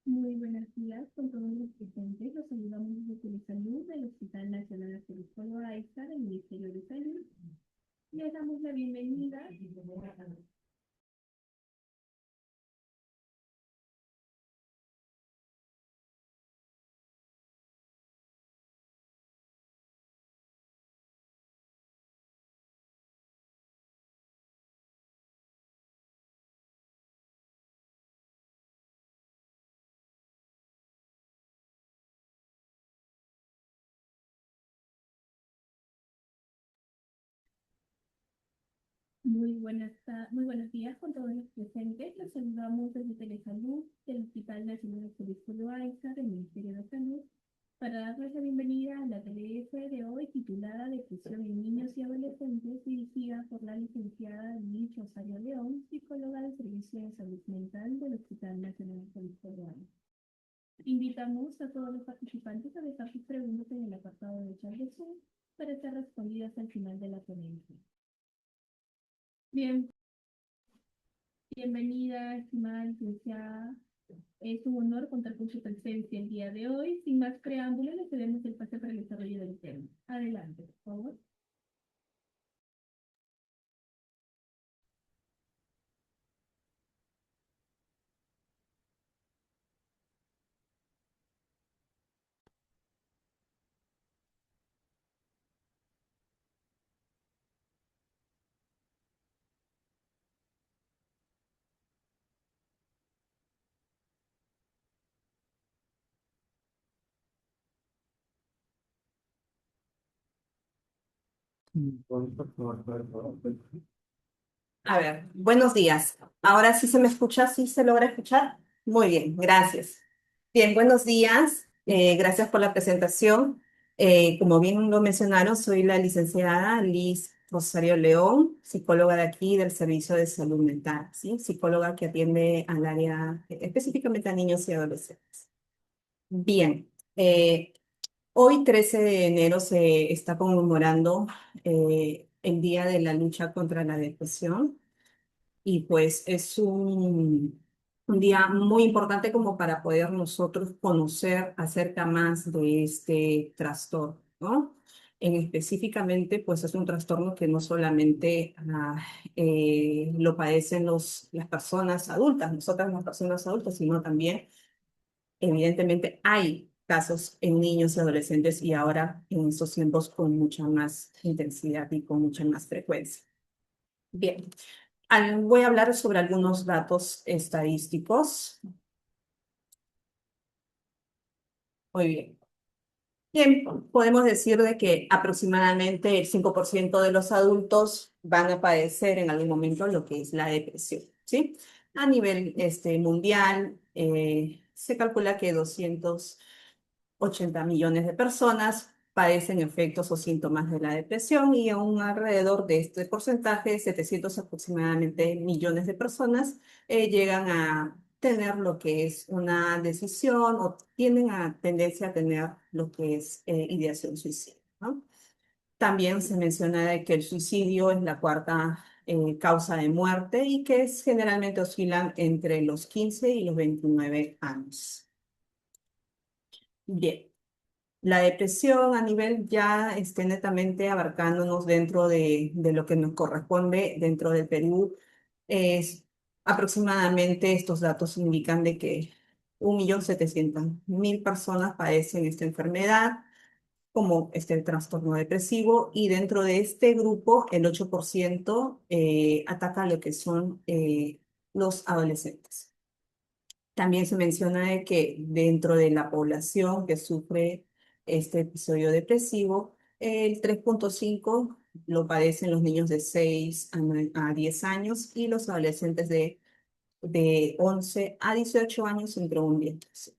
Muy buenos días con todos los presentes. Los saludamos desde Telesalud del Hospital Nacional Arzobispado AISA del Ministerio de Salud. Les damos la bienvenida. Muy buenos días con todos los presentes. Los saludamos desde Telesalud del Hospital Nacional Arzobispado AISA del Ministerio de Salud para darles la bienvenida a la TLF de hoy titulada Depresión en niños y adolescentes, dirigida por la licenciada Liz Rosario León, psicóloga del Servicio de Salud Mental del Hospital Nacional Arzobispado AISA. Invitamos a todos los participantes a dejar sus preguntas en el apartado de chat de Zoom para ser respondidas al final de la ponencia. Bien, bienvenida, estimada licenciada. Es un honor contar con su presencia el día de hoy. Sin más preámbulo, le cedemos el pase para el desarrollo del tema. Adelante, por favor. A ver, buenos días. Ahora sí se me escucha, sí se logra escuchar. Muy bien, gracias. Bien, buenos días. Gracias por la presentación. Como bien lo mencionaron, soy la licenciada Liz Rosario León, psicóloga de aquí del Servicio de Salud Mental, ¿sí? Psicóloga que atiende al área, específicamente a niños y adolescentes. Bien, hoy 13 de enero se está conmemorando el Día de la Lucha contra la Depresión. Y pues es un día muy importante como para poder nosotros conocer acerca más de este trastorno, ¿no? Específicamente, pues es un trastorno que no solamente lo padecen las personas adultas, nosotras las personas adultas, sino también, evidentemente, hay casos en niños y adolescentes y ahora en estos tiempos con mucha más intensidad y con mucha más frecuencia. Bien. Voy a hablar sobre algunos datos estadísticos. Muy bien. Bien, podemos decir de que aproximadamente el 5% de los adultos van a padecer en algún momento lo que es la depresión, ¿sí? A nivel mundial, se calcula que 280 millones de personas padecen efectos o síntomas de la depresión y aún alrededor de este porcentaje, 700 aproximadamente millones de personas, llegan a tener lo que es una decisión o tienen a tendencia a tener lo que es ideación suicida, ¿no? También se menciona de que el suicidio es la cuarta causa de muerte y que generalmente oscilan entre los 15 y los 29 años. Bien. La depresión a nivel ya netamente abarcándonos dentro de lo que nos corresponde dentro del Perú, es aproximadamente estos datos indican de que 1.700.000 personas padecen esta enfermedad como este trastorno depresivo y dentro de este grupo el 8% ataca lo que son los adolescentes. También se menciona de que dentro de la población que sufre este episodio depresivo, el 3,5 lo padecen los niños de 6 a 10 años y los adolescentes de 11 a 18 años entre un 10%.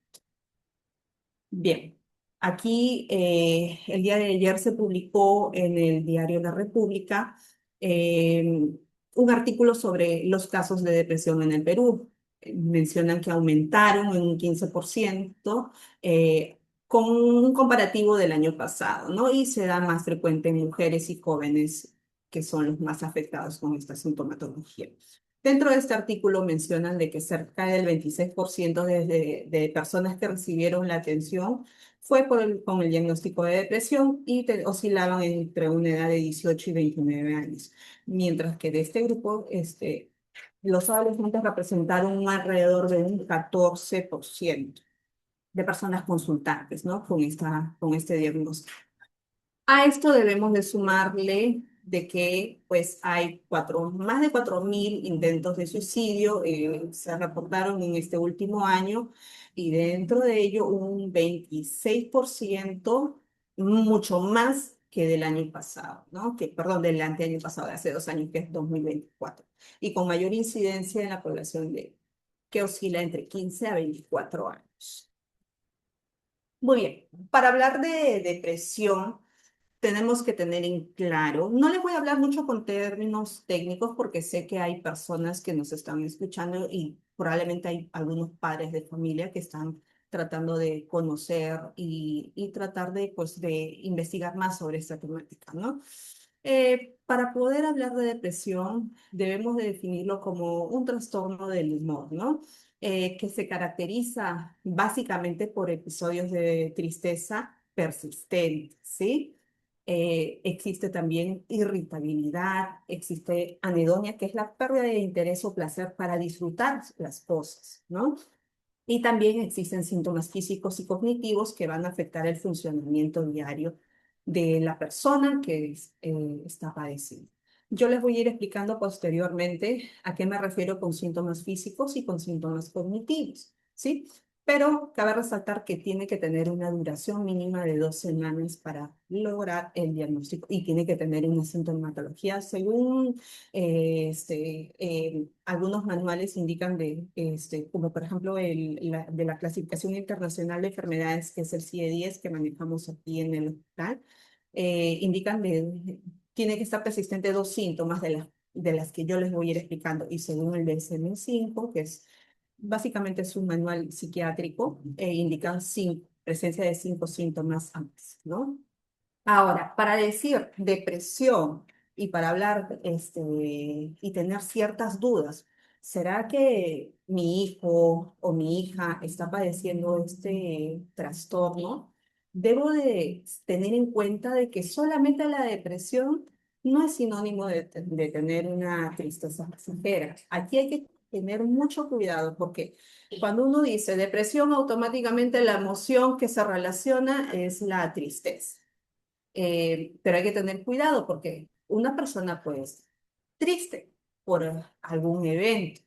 Bien, aquí el día de ayer se publicó en el diario La República eh, un artículo sobre los casos de depresión en el Perú. Mencionan que aumentaron en un 15% con un comparativo del año pasado, ¿no? Y se da más frecuente en mujeres y jóvenes que son los más afectados con esta sintomatología. Dentro de este artículo mencionan de que cerca del 26% de personas que recibieron la atención fue con el diagnóstico de depresión y oscilaban entre una edad de 18 y 29 años, mientras que de este grupo, los adolescentes representaron un alrededor de un 14% de personas consultantes, ¿no? Con este diagnóstico. A esto debemos de sumarle de que pues hay más de 4.000 intentos de suicidio, se reportaron en este último año y dentro de ello un 26%, mucho más que del año pasado, ¿no? Perdón, del anteaño pasado, de hace 2 años, que es 2024, y con mayor incidencia en la población que oscila entre 15 a 24 años. Muy bien, para hablar de depresión, tenemos que tener en claro, no les voy a hablar mucho con términos técnicos porque sé que hay personas que nos están escuchando y probablemente hay algunos padres de familia que están tratando de conocer y tratar de, pues, de investigar más sobre esta temática, ¿no? Para poder hablar de depresión, debemos de definirlo como un trastorno del humor, ¿no? Que se caracteriza básicamente por episodios de tristeza persistente, ¿sí? Existe también irritabilidad, existe anedonia, que es la pérdida de interés o placer para disfrutar las cosas, ¿no? Y también existen síntomas físicos y cognitivos que van a afectar el funcionamiento diario de la persona que está padeciendo. Yo les voy a ir explicando posteriormente a qué me refiero con síntomas físicos y con síntomas cognitivos, ¿sí? Pero cabe resaltar que tiene que tener una duración mínima de 2 semanas para lograr el diagnóstico y tiene que tener una sintomatología según algunos manuales indican como por ejemplo de la clasificación internacional de enfermedades, que es el CIE-10 que manejamos aquí en el hospital, indican tiene que estar persistente dos síntomas de las que yo les voy a ir explicando, y según el DSM-5, que es básicamente es un manual psiquiátrico, indican presencia de 5 síntomas antes, ¿no? Ahora, para decir depresión y para hablar y tener ciertas dudas, ¿será que mi hijo o mi hija está padeciendo este trastorno? Debo de tener en cuenta de que solamente la depresión no es sinónimo de tener una tristeza pasajera. Aquí hay que tener mucho cuidado porque cuando uno dice depresión, automáticamente la emoción que se relaciona es la tristeza. Pero hay que tener cuidado porque una persona puede estar triste por algún evento,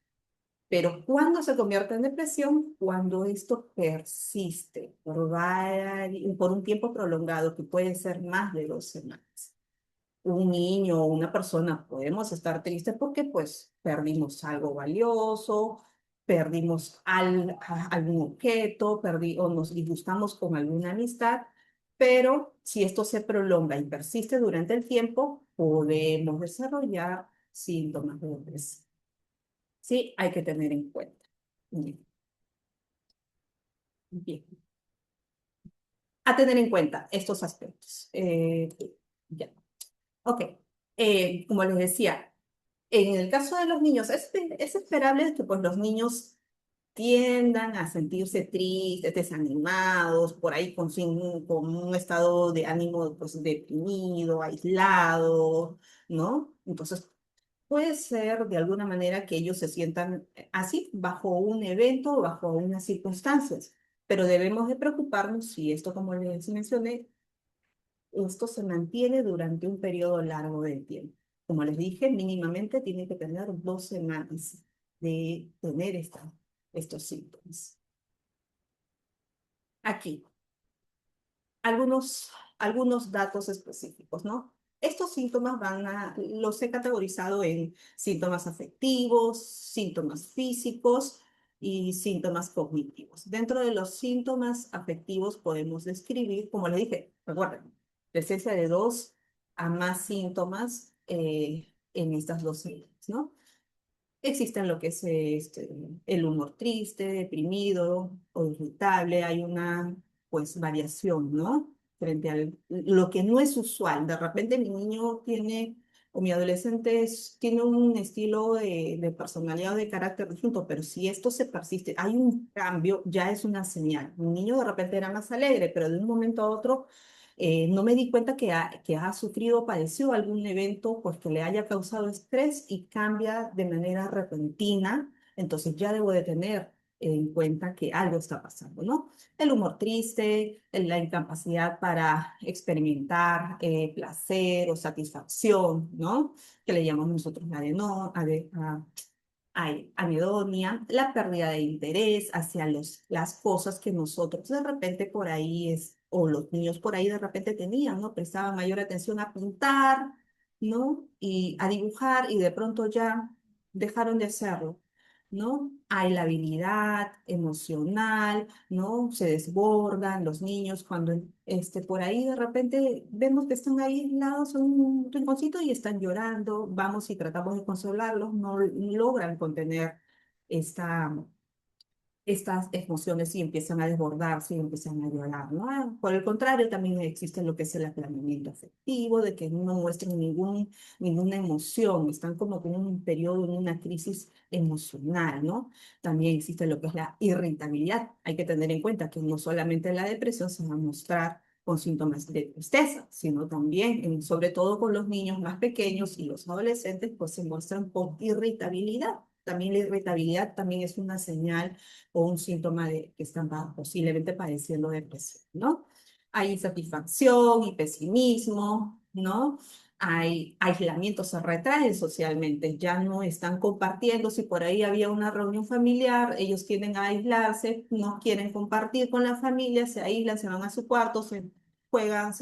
pero ¿cuándo se convierte en depresión? Cuando esto persiste por un tiempo prolongado, que puede ser más de 2 semanas. Un niño o una persona podemos estar tristes porque pues perdimos algo valioso, perdimos algún objeto, o nos disgustamos con alguna amistad, pero si esto se prolonga y persiste durante el tiempo, podemos desarrollar síntomas de depresión. Sí, hay que tener en cuenta. Bien. Bien. A tener en cuenta estos aspectos. Ya. Ok. Como les decía, en el caso de los niños, es esperable que pues, los niños tiendan a sentirse tristes, desanimados, por ahí con un estado de ánimo pues, deprimido, aislado, ¿no? Entonces, puede ser de alguna manera que ellos se sientan así bajo un evento o bajo unas circunstancias, pero debemos de preocuparnos si esto, como les mencioné, esto se mantiene durante un periodo largo de tiempo. Como les dije, mínimamente tiene que tener 2 semanas de tener estos síntomas. Aquí, algunos datos específicos, ¿no? Estos síntomas los he categorizado en síntomas afectivos, síntomas físicos y síntomas cognitivos. Dentro de los síntomas afectivos podemos describir, como les dije, recuerden, presencia de 2 a más síntomas en estas dos síntomas, ¿no? Existen lo que es el humor triste, deprimido o irritable. Hay una, pues, variación, ¿no? Frente a lo que no es usual. De repente mi niño tiene o mi adolescente tiene un estilo de personalidad o de carácter distinto, pero si esto se persiste, hay un cambio, ya es una señal. Mi niño de repente era más alegre, pero de un momento a otro no me di cuenta que ha sufrido o padeció algún evento pues, que le haya causado estrés y cambia de manera repentina, entonces ya debo de tener en cuenta que algo está pasando, ¿no? El humor triste, la incapacidad para experimentar placer o satisfacción, ¿no? Que le llamamos nosotros la hay anedonia, la pérdida de interés hacia las cosas que nosotros de repente por ahí o los niños por ahí de repente tenían, ¿no? Prestaban mayor atención a pintar, ¿no? Y a dibujar y de pronto ya dejaron de hacerlo, ¿no? Hay la habilidad emocional, ¿no? Se desbordan los niños cuando por ahí de repente vemos que están aislados en un rinconcito y están llorando, vamos y tratamos de consolarlos, no logran contener esta, estas emociones y empiezan a desbordarse y empiezan a llorar, ¿no? Por el contrario, también existe lo que es el aplanamiento afectivo, de que no muestran ninguna emoción, están como que en un periodo, en una crisis emocional, ¿no? También existe lo que es la irritabilidad. Hay que tener en cuenta que no solamente la depresión se va a mostrar con síntomas de tristeza, sino también, sobre todo con los niños más pequeños y los adolescentes, pues se muestran con irritabilidad. También la irritabilidad también es una señal o un síntoma de que están posiblemente padeciendo depresión, ¿no? Hay insatisfacción y pesimismo, ¿no? Hay aislamiento, se retraen socialmente, ya no están compartiendo. Si por ahí había una reunión familiar, ellos tienden a aislarse, no quieren compartir con la familia, se aíslan, se van a su cuarto, se juegan,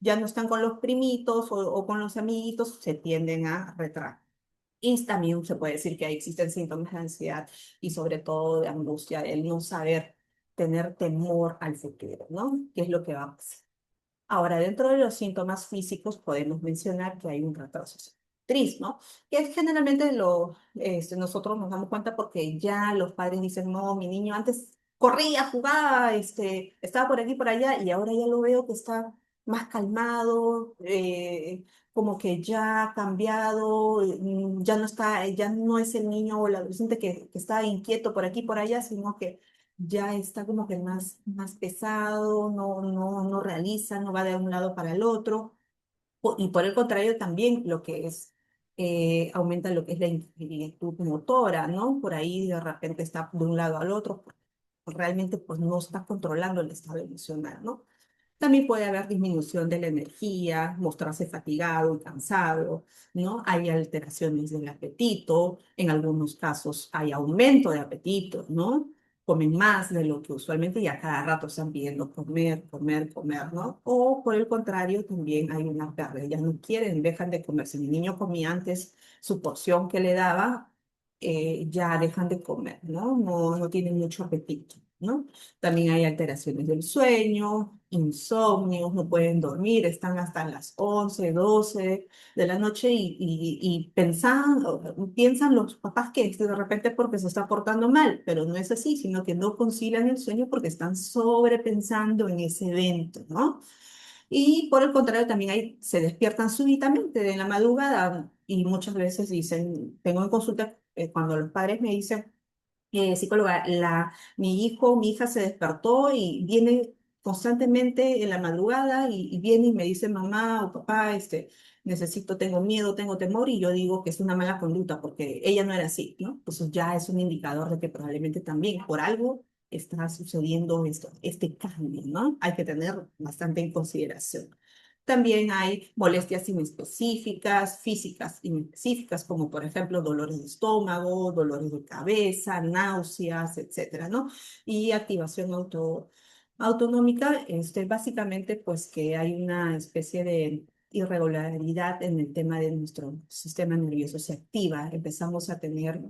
ya no están con los primitos o con los amiguitos, se tienden a retraer. Y también se puede decir que ahí existen síntomas de ansiedad y sobre todo de angustia, el no saber tener temor al futuro, ¿no? ¿Qué es lo que va a pasar? Ahora, dentro de los síntomas físicos podemos mencionar que hay un retraso motriz, ¿no? Que es generalmente nosotros nos damos cuenta porque ya los padres dicen, no, mi niño antes corría, jugaba, estaba por aquí, por allá, y ahora ya lo veo que está más calmado, como que ya ha cambiado, ya no está, ya no es el niño o el adolescente que está inquieto por aquí, por allá, sino que ya está como que más pesado, no realiza, no va de un lado para el otro. Y por el contrario, también lo que es, aumenta lo que es la inquietud motora, ¿no? Por ahí de repente está de un lado al otro, realmente pues no está controlando el estado emocional, ¿no? También puede haber disminución de la energía, mostrarse fatigado y cansado, ¿no? Hay alteraciones del apetito, en algunos casos hay aumento de apetito, ¿no? Comen más de lo que usualmente y a cada rato están pidiendo comer, comer, comer, ¿no? O por el contrario, también hay una pérdida, ya no quieren, dejan de comer. Si mi niño comía antes su porción que le daba, ya dejan de comer, ¿no? No tienen mucho apetito, ¿no? También hay alteraciones del sueño, insomnios, no pueden dormir, están hasta las 11, 12 de la noche y piensan los papás que es de repente porque se está portando mal, pero no es así, sino que no concilian el sueño porque están sobrepensando en ese evento, ¿no? Y por el contrario, también se despiertan súbitamente en la madrugada y muchas veces dicen, tengo en consulta, cuando los padres me dicen, psicóloga, mi hijo, mi hija se despertó y viene constantemente en la madrugada y viene y me dice, mamá o papá, tengo miedo, tengo temor, y yo digo que es una mala conducta porque ella no era así, ¿no? Entonces ya es un indicador de que probablemente también por algo está sucediendo este cambio, ¿no? Hay que tener bastante en consideración. También hay molestias inespecíficas, físicas inespecíficas, como por ejemplo dolores de estómago, dolores de cabeza, náuseas, etcétera, ¿no? Y activación autonómica, básicamente pues que hay una especie de irregularidad en el tema de nuestro sistema nervioso se activa, empezamos a tener,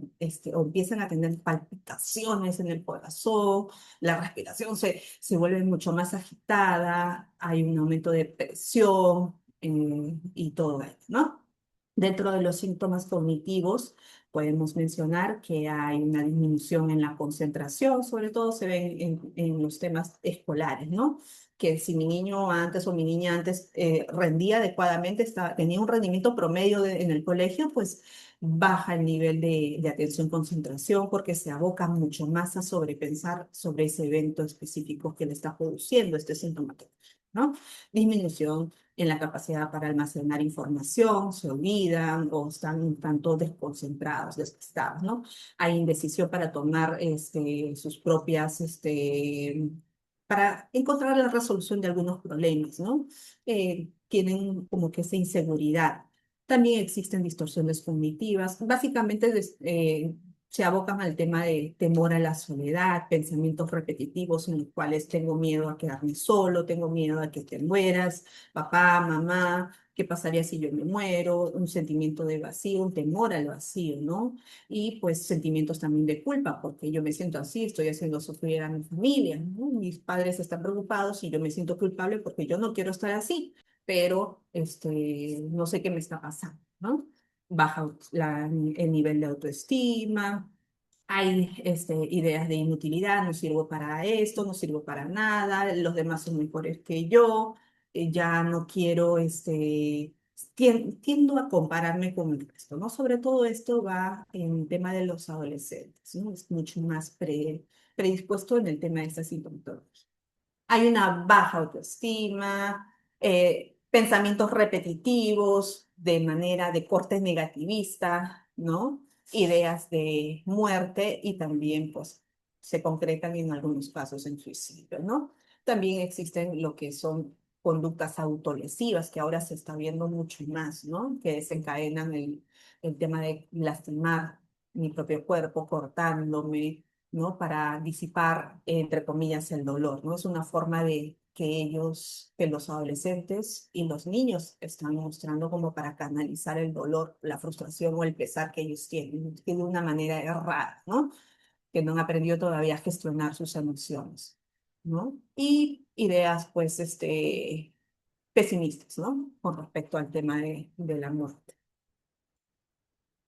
o empiezan a tener palpitaciones en el corazón, la respiración se vuelve mucho más agitada, hay un aumento de presión y todo esto, ¿no? Dentro de los síntomas cognitivos Podemos mencionar que hay una disminución en la concentración, sobre todo se ven en los temas escolares, ¿no? Que si mi niño antes o mi niña antes rendía adecuadamente, tenía un rendimiento promedio en el colegio, pues baja el nivel de atención concentración porque se aboca mucho más a sobrepensar sobre ese evento específico que le está produciendo este síntoma, ¿no? Disminución en la capacidad para almacenar información, se olvidan o están un tanto desconcentrados, despistados, ¿no? Hay indecisión para tomar sus propias, para encontrar la resolución de algunos problemas, ¿no? Tienen como que esa inseguridad. También existen distorsiones cognitivas. Básicamente se abocan al tema de temor a la soledad, pensamientos repetitivos en los cuales tengo miedo a quedarme solo, tengo miedo a que te mueras, papá, mamá, ¿qué pasaría si yo me muero? Un sentimiento de vacío, un temor al vacío, ¿no? Y pues sentimientos también de culpa, porque yo me siento así, estoy haciendo sufrir a mi familia, ¿no? Mis padres están preocupados y yo me siento culpable porque yo no quiero estar así, pero no sé qué me está pasando, ¿no? Baja el nivel de autoestima, hay ideas de inutilidad, no sirvo para esto, no sirvo para nada, los demás son mejores que yo, ya no quiero, tiendo a compararme con el resto, ¿no? Sobre todo esto va en el tema de los adolescentes, ¿no? Es mucho más predispuesto en el tema de esta sintomatología. Hay una baja autoestima, pensamientos repetitivos de manera de corte negativista, ¿no? Ideas de muerte y también pues se concretan en algunos casos en suicidio, ¿no? También existen lo que son conductas autolesivas, que ahora se está viendo mucho más, ¿no? Que desencadenan el tema de lastimar mi propio cuerpo, cortándome, ¿no? Para disipar, entre comillas, el dolor, ¿no? Es una forma de que ellos, que los adolescentes y los niños están mostrando como para canalizar el dolor, la frustración o el pesar que ellos tienen, que de una manera errada, ¿no? Que no han aprendido todavía a gestionar sus emociones, ¿no? Y ideas, pues, pesimistas, ¿no? Con respecto al tema de la muerte.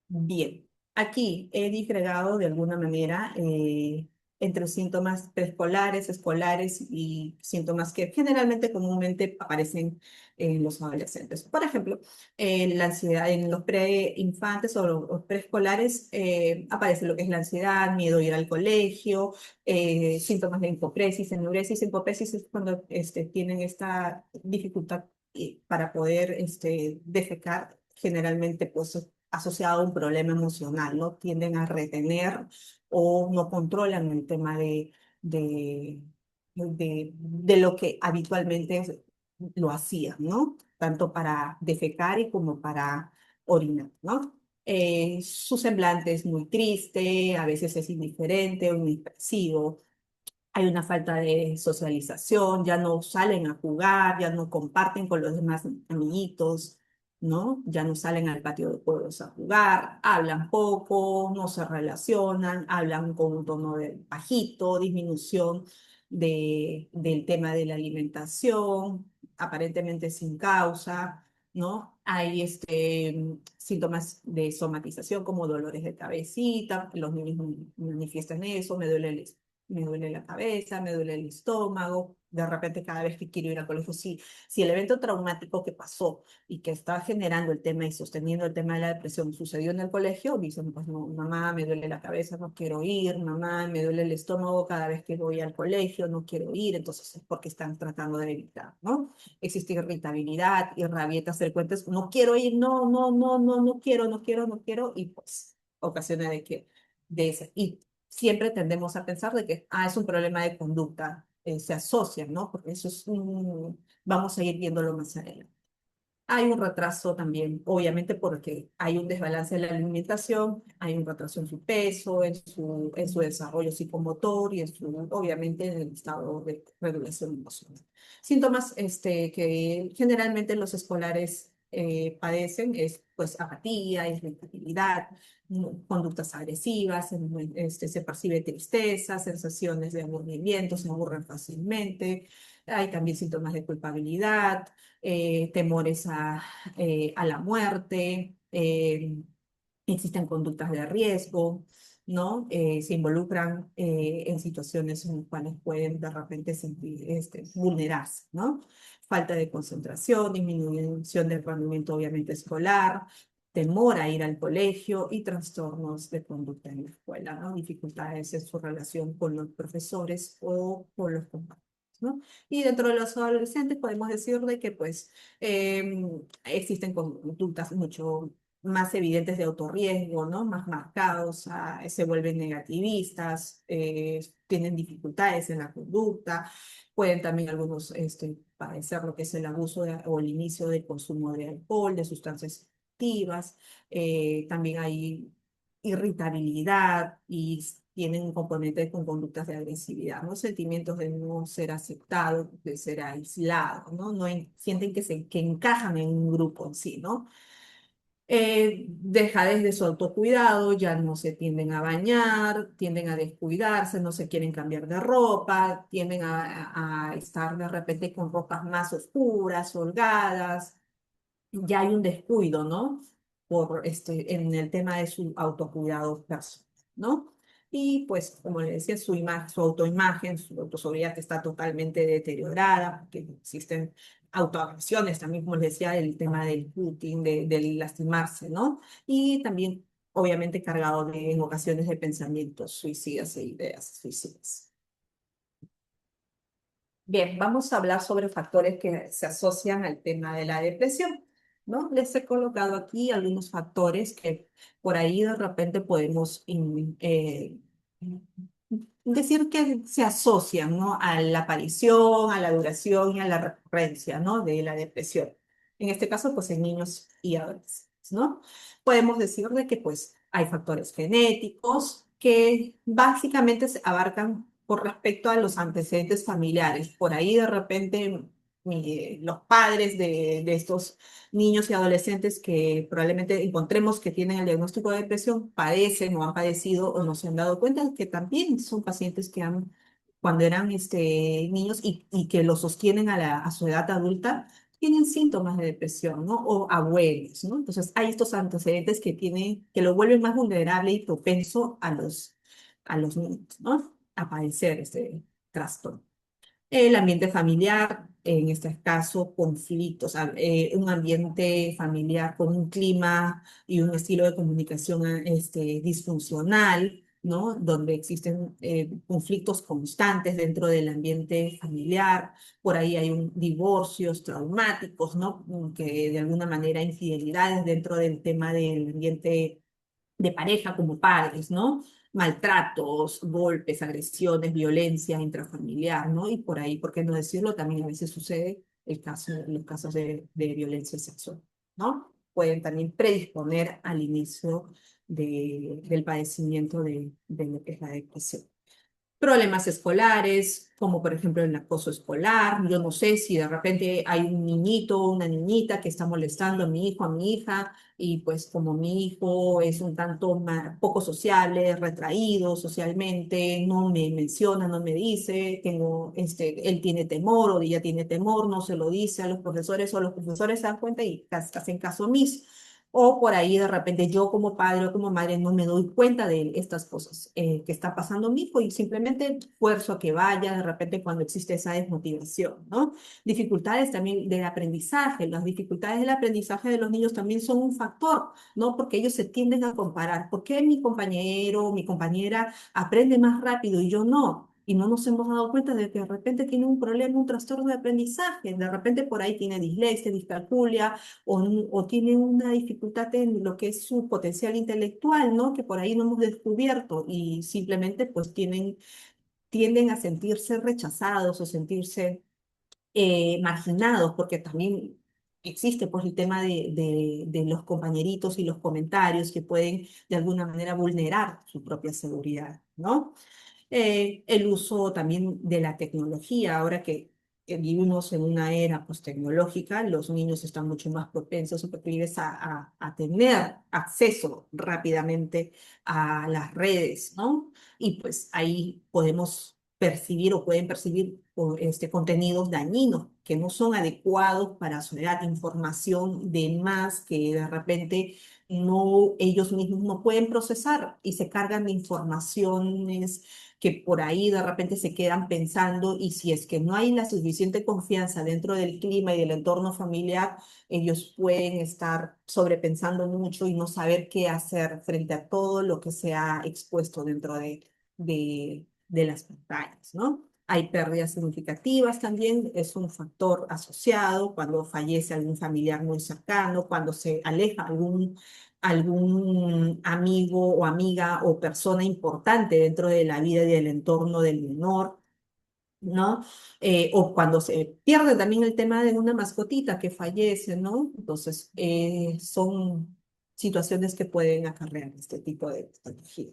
Bien, aquí he disgregado de alguna manera entre síntomas preescolares, escolares y síntomas que generalmente comúnmente aparecen en los adolescentes. Por ejemplo, la ansiedad en los preinfantes o los preescolares aparece lo que es la ansiedad, miedo a ir al colegio, síntomas de hipopresis, enuresis. Hipopresis es cuando tienen esta dificultad para poder defecar generalmente pues asociado a un problema emocional, ¿no? Tienden a retener o no controlan el tema de lo que habitualmente lo hacían, ¿no? Tanto para defecar y como para orinar, ¿no? Su semblante es muy triste, a veces es indiferente o inexpresivo, hay una falta de socialización, ya no salen a jugar, ya no comparten con los demás amiguitos, ¿no? Ya no salen al patio de juegos a jugar, hablan poco, no se relacionan, hablan con un tono de bajito, disminución del tema de la alimentación, aparentemente sin causa, ¿no? Hay síntomas de somatización como dolores de cabecita, los niños manifiestan eso, me duele la cabeza, me duele el estómago, de repente cada vez que quiero ir al colegio, si el evento traumático que pasó y que está generando el tema y sosteniendo el tema de la depresión sucedió en el colegio, dicen, pues no, mamá, me duele la cabeza, no quiero ir, mamá, me duele el estómago cada vez que voy al colegio, no quiero ir, entonces es porque están tratando de evitar, ¿no? Existe irritabilidad y rabietas frecuentes, no quiero ir, no, no, no, no, no quiero, no quiero, no quiero, y pues ocasiona de ese. Y siempre tendemos a pensar de que es un problema de conducta, se asocian, ¿no? Porque eso es vamos a ir viéndolo más adelante. Hay un retraso también, obviamente, porque hay un desbalance en la alimentación, hay un retraso en su peso, en su desarrollo psicomotor y obviamente, en el estado de regulación emocional. Síntomas que generalmente los escolares padecen es pues apatía, irritabilidad, conductas agresivas, se percibe tristeza, sensaciones de aburrimiento, se aburren fácilmente. Hay también síntomas de culpabilidad, temores a la muerte, existen conductas de riesgo, ¿no? Se involucran en situaciones en las cuales pueden de repente sentir, vulnerarse, ¿no? Falta de concentración, disminución del rendimiento obviamente escolar, temor a ir al colegio y trastornos de conducta en la escuela, ¿no? Dificultades en su relación con los profesores o con los compañeros, ¿no? Y dentro de los adolescentes podemos decir de que pues existen conductas mucho más evidentes de autorriesgo, ¿no? Más marcados, se vuelven negativistas, tienen dificultades en la conducta, pueden también algunos padecer lo que es el abuso o el inicio del consumo de alcohol, de sustancias activas, también hay irritabilidad y tienen un componente con conductas de agresividad, ¿no? Sentimientos de no ser aceptado, de ser aislado, ¿no? Sienten que encajan en un grupo en sí, ¿no? Dejadez de su autocuidado, ya no se tienden a bañar, tienden a descuidarse, no se quieren cambiar de ropa, tienden a estar de repente con ropas más oscuras, holgadas, ya hay un descuido, ¿no? En el tema de su autocuidado personal, ¿no? Y pues, como le decía, su autoimagen, su autosobriedad está totalmente deteriorada, porque existen autoagresiones, también como les decía, el tema del cutting, del lastimarse, ¿no? Y también, obviamente, cargado en ocasiones de pensamientos suicidas e ideas suicidas. Bien, vamos a hablar sobre factores que se asocian al tema de la depresión, ¿no? Les he colocado aquí algunos factores que por ahí de repente podemos decir que se asocian, ¿no? A la aparición, a la duración y a la recurrencia, ¿no? De la depresión. En este caso, pues en niños y adolescentes, ¿no? Podemos decir de que pues hay factores genéticos que básicamente se abarcan por respecto a los antecedentes familiares. Por ahí de repente los padres de estos niños y adolescentes que probablemente encontremos que tienen el diagnóstico de depresión, padecen o han padecido o no se han dado cuenta que también son pacientes que han, cuando eran niños y que lo sostienen a su edad adulta, tienen síntomas de depresión, ¿no? O abuelos, ¿no? Entonces hay estos antecedentes que lo vuelven más vulnerable y propenso a los niños, ¿no? A padecer este trastorno. El ambiente familiar, en este caso, conflictos, un ambiente familiar con un clima y un estilo de comunicación disfuncional, ¿no? Donde existen conflictos constantes dentro del ambiente familiar, por ahí hay divorcios traumáticos, ¿no? Que de alguna manera infidelidades dentro del tema del ambiente de pareja como padres, ¿no? Maltratos, golpes, agresiones, violencia intrafamiliar, ¿no? Y por ahí, ¿por qué no decirlo? También a veces sucede los casos de violencia sexual, ¿no? Pueden también predisponer al inicio del padecimiento de lo que es la depresión. Problemas escolares, como por ejemplo el acoso escolar. Yo no sé si de repente hay un niñito o una niñita que está molestando a mi hijo, a mi hija, y pues como mi hijo es un tanto poco sociable, retraído socialmente, no me menciona, no me dice, él tiene temor o ella tiene temor, no se lo dice a los profesores o los profesores se dan cuenta y hacen caso omiso. O por ahí de repente yo como padre o como madre no me doy cuenta de estas cosas que está pasando mi hijo y simplemente fuerzo a que vaya de repente cuando existe esa desmotivación, ¿no? Dificultades también del aprendizaje. Las dificultades del aprendizaje de los niños también son un factor, ¿no? Porque ellos se tienden a comparar. ¿Por qué mi compañero o mi compañera aprende más rápido y yo no? Y no nos hemos dado cuenta de que de repente tiene un problema, un trastorno de aprendizaje. De repente por ahí tiene dislexia, discalculia o tienen una dificultad en lo que es su potencial intelectual, ¿no? Que por ahí no hemos descubierto y simplemente pues tienden a sentirse rechazados o sentirse marginados, porque también existe pues el tema de los compañeritos y los comentarios que pueden de alguna manera vulnerar su propia seguridad, ¿no? El uso también de la tecnología, ahora que vivimos en una era pues, tecnológica, los niños están mucho más propensos y proclives a tener acceso rápidamente a las redes, ¿no? Y pues ahí podemos percibir o pueden percibir contenidos dañinos que no son adecuados para su edad, información de más que de repente no, ellos mismos no pueden procesar y se cargan de informaciones que por ahí de repente se quedan pensando y si es que no hay la suficiente confianza dentro del clima y del entorno familiar, ellos pueden estar sobrepensando mucho y no saber qué hacer frente a todo lo que se ha expuesto dentro de las pantallas, ¿no? Hay pérdidas significativas también, es un factor asociado cuando fallece algún familiar muy cercano, cuando se aleja algún amigo o amiga o persona importante dentro de la vida y del entorno del menor. ¿No? O cuando se pierde también el tema de una mascotita que fallece, ¿no? Entonces, son situaciones que pueden acarrear este tipo de patología.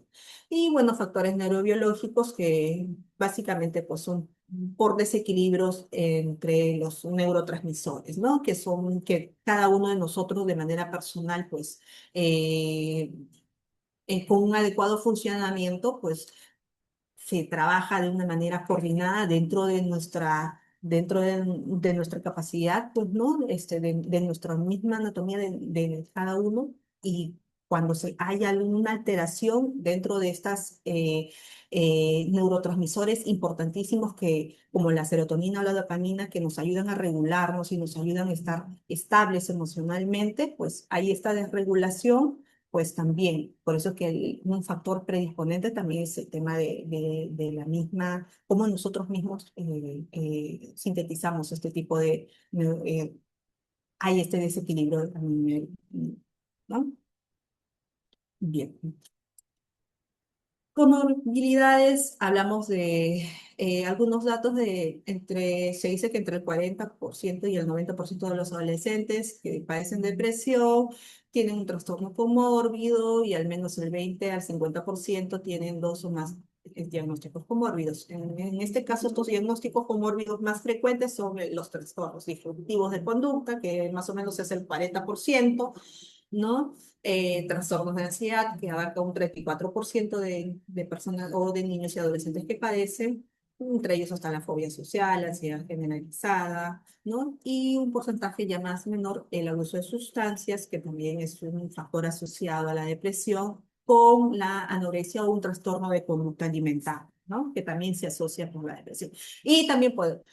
Y bueno, factores neurobiológicos que básicamente pues son por desequilibrios entre los neurotransmisores, ¿no? Que son que cada uno de nosotros de manera personal, pues, eh, con un adecuado funcionamiento, pues se trabaja de una manera coordinada dentro de nuestra capacidad, pues, ¿no? De nuestra misma anatomía de cada uno y cuando hay alguna alteración dentro de estas neurotransmisores importantísimos que, como la serotonina o la dopamina, que nos ayudan a regularnos y nos ayudan a estar estables emocionalmente, pues hay esta desregulación pues también, por eso que un factor predisponente también es el tema de la misma, cómo nosotros mismos sintetizamos este tipo hay este desequilibrio también, ¿no? Bien. Comorbilidades, hablamos de algunos datos se dice que entre el 40% y el 90% de los adolescentes que padecen depresión tienen un trastorno comórbido y al menos el 20 al 50% tienen dos o más diagnósticos comórbidos. En este caso, estos diagnósticos comórbidos más frecuentes son los trastornos disruptivos de conducta, que más o menos es el 40%, ¿no? Trastornos de ansiedad, que abarca un 34% de personas o de niños y adolescentes que padecen, entre ellos hasta la fobia social, la ansiedad generalizada, ¿no? Y un porcentaje ya más menor, el abuso de sustancias, que también es un factor asociado a la depresión, con la anorexia o un trastorno de conducta alimentaria, ¿no? Que también se asocia con la depresión. Y también puede,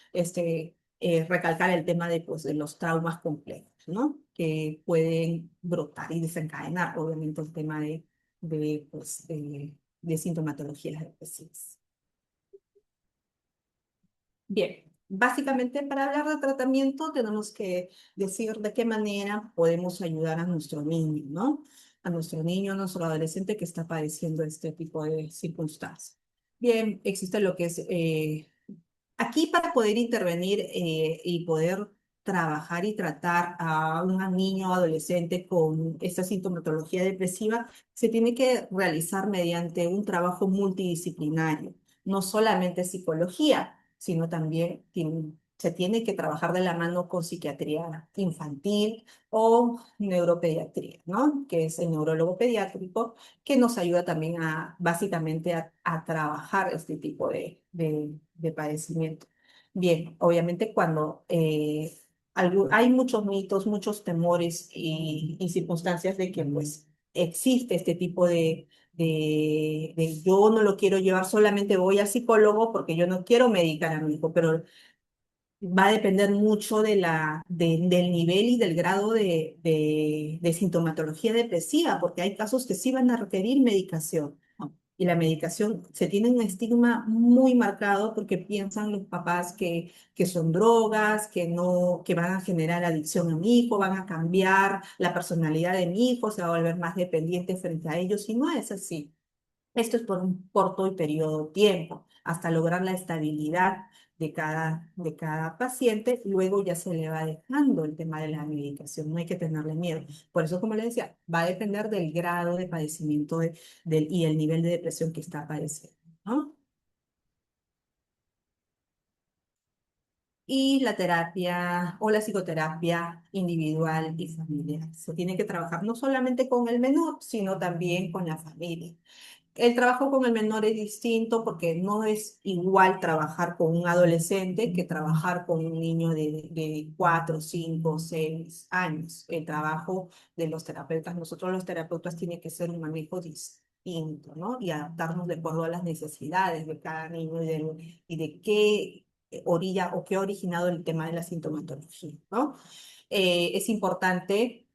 recalcar el tema pues, de los traumas complejos, ¿no? Que pueden brotar y desencadenar, obviamente, el tema pues, de sintomatologías depresivas. Bien, básicamente para hablar de tratamiento tenemos que decir de qué manera podemos ayudar a nuestro niño, ¿no? A nuestro niño, a nuestro adolescente que está padeciendo este tipo de circunstancias. Bien, existe lo que es aquí para poder intervenir y poder trabajar y tratar a un niño o adolescente con esta sintomatología depresiva, se tiene que realizar mediante un trabajo multidisciplinario, no solamente psicología, sino también se tiene que trabajar de la mano con psiquiatría infantil o neuropediatría, ¿no? Que es el neurólogo pediátrico que nos ayuda también básicamente a trabajar este tipo de padecimiento. Bien, obviamente cuando hay muchos mitos, muchos temores y circunstancias de que pues existe este tipo de yo no lo quiero llevar, solamente voy al psicólogo porque yo no quiero medicar a mi hijo, pero va a depender mucho del nivel y del grado de sintomatología depresiva, porque hay casos que sí van a requerir medicación, ¿no? Y la medicación se tiene un estigma muy marcado porque piensan los papás que son drogas, que no, que van a generar adicción a mi hijo, van a cambiar la personalidad de mi hijo, se va a volver más dependiente frente a ellos, y no es así. Esto es por un corto y periodo de tiempo, hasta lograr la estabilidad de cada paciente. Luego ya se le va dejando el tema de la medicación, no hay que tenerle miedo. Por eso, como le decía, va a depender del grado de padecimiento y el nivel de depresión que está padeciendo, ¿no? Y la terapia o la psicoterapia individual y familiar. Se tiene que trabajar no solamente con el menor, sino también con la familia. el trabajo con el menor es distinto porque no es igual trabajar con un adolescente que trabajar con un niño de 4, 5, 6 años. El trabajo de los terapeutas, nosotros los terapeutas tiene que ser un manejo distinto, ¿no? Y adaptarnos de acuerdo a las necesidades de cada niño y de qué orilla o qué ha originado el tema de la sintomatología, ¿no? Es importante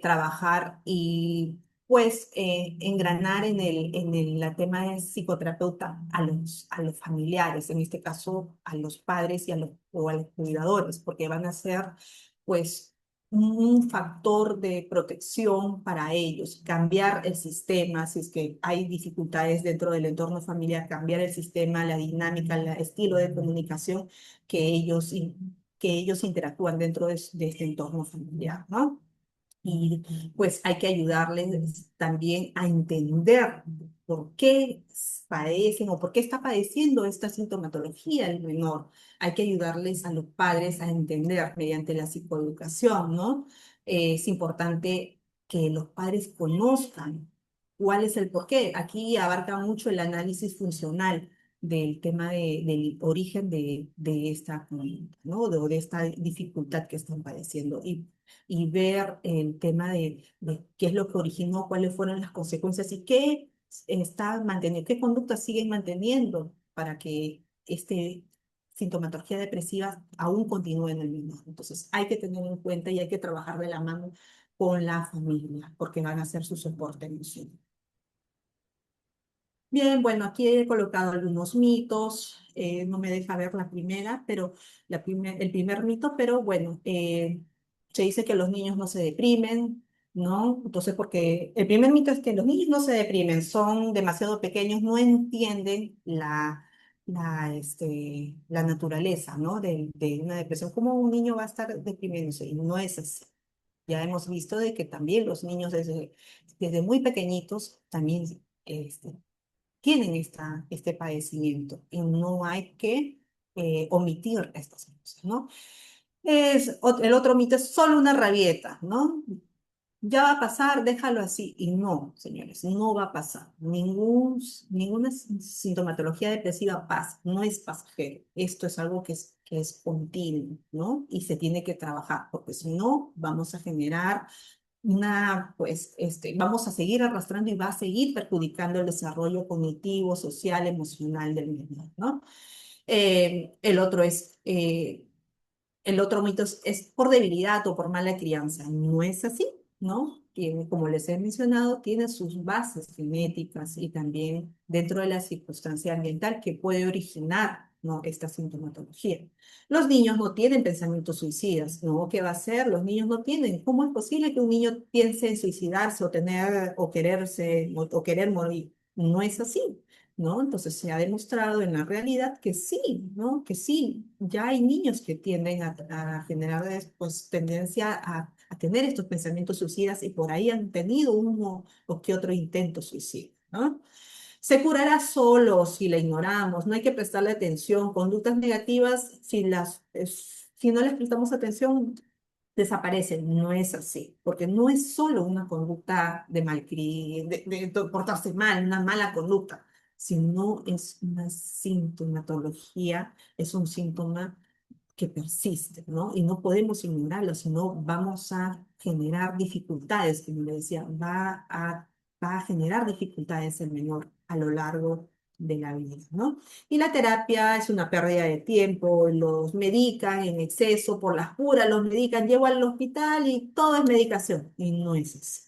trabajar y pues engranar la tema de psicoterapeuta a los familiares, en este caso a los padres o a los cuidadores, porque van a ser pues un factor de protección para ellos, cambiar el sistema, si es que hay dificultades dentro del entorno familiar, cambiar el sistema, la dinámica, el estilo de comunicación que ellos, que ellos interactúan dentro de este entorno familiar, ¿no? Y pues hay que ayudarles también a entender por qué padecen o por qué está padeciendo esta sintomatología el menor. Hay que ayudarles a los padres a entender mediante la psicoeducación, ¿no? Es importante que los padres conozcan cuál es el porqué. Aquí abarca mucho el análisis funcional del tema del origen de esta conducta, ¿no? De esta dificultad que están padeciendo. Y ver el tema de qué es lo que originó, cuáles fueron las consecuencias y qué está manteniendo, qué conductas siguen manteniendo para que este sintomatología depresiva aún continúe en el menor. Entonces hay que tener en cuenta y hay que trabajar de la mano con la familia porque van a ser su soporte emocional. Bien, bueno, aquí he colocado algunos mitos, no me deja ver la primera, pero el primer mito, pero bueno, se dice que los niños no se deprimen, ¿no? Entonces, porque el primer mito es que los niños no se deprimen, son demasiado pequeños, no entienden la naturaleza, ¿no? De una depresión. ¿Cómo un niño va a estar deprimiéndose? Y no es así. Ya hemos visto de que también los niños desde muy pequeñitos también tienen este padecimiento y no hay que omitir estas cosas, ¿no? El otro mito es solo una rabieta, ¿no? Ya va a pasar, déjalo así. Y no, señores, no va a pasar. Ninguna sintomatología depresiva pasa, no es pasajero. Esto es algo que es continuo, ¿no? Y se tiene que trabajar, porque si no, vamos a generar vamos a seguir arrastrando y va a seguir perjudicando el desarrollo cognitivo, social, emocional del menor, ¿no? El otro el otro mito es por debilidad o por mala crianza. No es así, ¿no? Como les he mencionado, tiene sus bases genéticas y también dentro de la circunstancia ambiental que puede originar, ¿no? Esta sintomatología. Los niños no tienen pensamientos suicidas, ¿no? ¿Qué va a hacer? Los niños no tienen. ¿Cómo es posible que un niño piense en suicidarse o tener o quererse o querer morir? No es así. ¿No? Entonces se ha demostrado en la realidad que sí, ¿no? Que sí, ya hay niños que tienden a generar pues, tendencia a tener estos pensamientos suicidas y por ahí han tenido uno o que otro intento suicida, ¿no? Se curará solo si la ignoramos, no hay que prestarle atención. Conductas negativas, si no les prestamos atención, desaparecen. No es así, porque no es solo una conducta de portarse mal, una mala conducta, sino es una sintomatología, es un síntoma que persiste, ¿no? Y no podemos ignorarlo, sino vamos a generar dificultades, como le decía, va a generar dificultades el menor a lo largo de la vida, ¿no? Y la terapia es una pérdida de tiempo, los medican en exceso, por las puras los medican, llevo al hospital y todo es medicación, y no es así.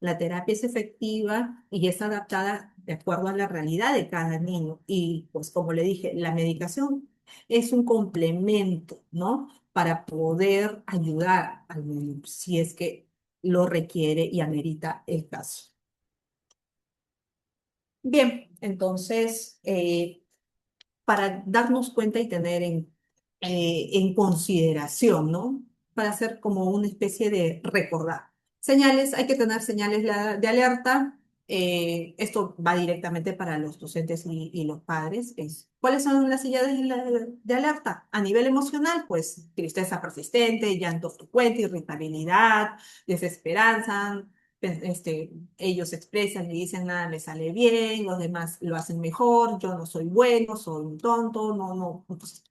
La terapia es efectiva y es adaptada de acuerdo a la realidad de cada niño. Y pues como le dije, la medicación es un complemento, ¿no? Para poder ayudar al niño si es que lo requiere y amerita el caso. Bien, entonces, para darnos cuenta y tener en consideración, ¿no? Para hacer como una especie de recordar. Señales, hay que tener señales de alerta. Esto va directamente para los docentes y los padres. ¿Cuáles son las señales de alerta? A nivel emocional, pues tristeza persistente, llanto frecuente, irritabilidad, desesperanza, ellos expresan y dicen, nada me sale bien, los demás lo hacen mejor, yo no soy bueno, soy un tonto, no, no, pues,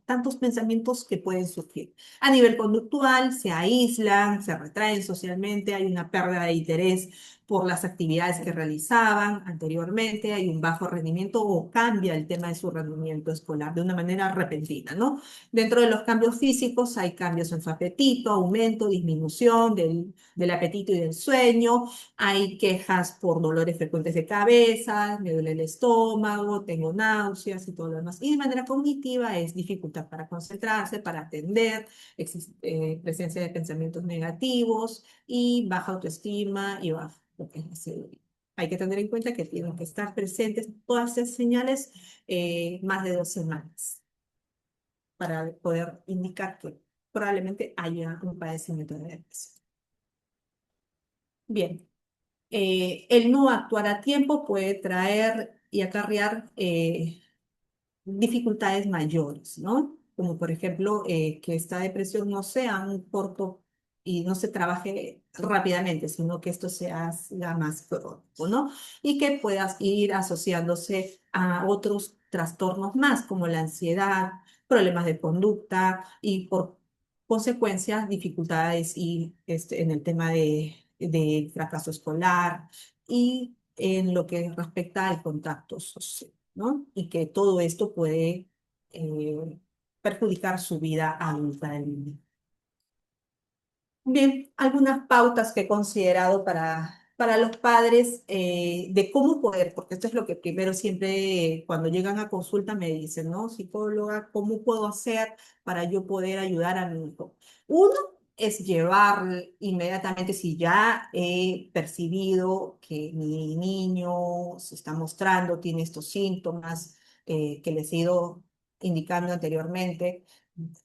tantos pensamientos que pueden surgir. A nivel conductual, se aíslan, se retraen socialmente, hay una pérdida de interés por las actividades que realizaban anteriormente, hay un bajo rendimiento o cambia el tema de su rendimiento escolar de una manera repentina, ¿no? Dentro de los cambios físicos hay cambios en su apetito, aumento, disminución del apetito y del sueño, hay quejas por dolores frecuentes de cabeza, me duele el estómago, tengo náuseas y todo lo demás. Y de manera cognitiva es dificultad para concentrarse, para atender, presencia de pensamientos negativos y baja autoestima y baja lo que es la seguridad. Hay que tener en cuenta que tienen que estar presentes todas esas señales más de 2 semanas para poder indicar que probablemente haya un padecimiento de depresión. Bien, el no actuar a tiempo puede traer y acarrear dificultades mayores, ¿no? Como por ejemplo que esta depresión no sea un corto y no se trabaje rápidamente, sino que esto se haga más crónico, ¿no? Y que puedas ir asociándose a otros trastornos más, como la ansiedad, problemas de conducta y por consecuencias dificultades y en el tema de fracaso escolar y en lo que respecta al contacto social, ¿no? Y que todo esto puede perjudicar su vida adulta del niño. Bien, algunas pautas que he considerado para los padres de cómo poder, porque esto es lo que primero siempre cuando llegan a consulta me dicen, ¿no? Psicóloga, ¿cómo puedo hacer para yo poder ayudar a mi hijo? Uno es llevar inmediatamente, si ya he percibido que mi niño se está mostrando, tiene estos síntomas que les he ido indicando anteriormente,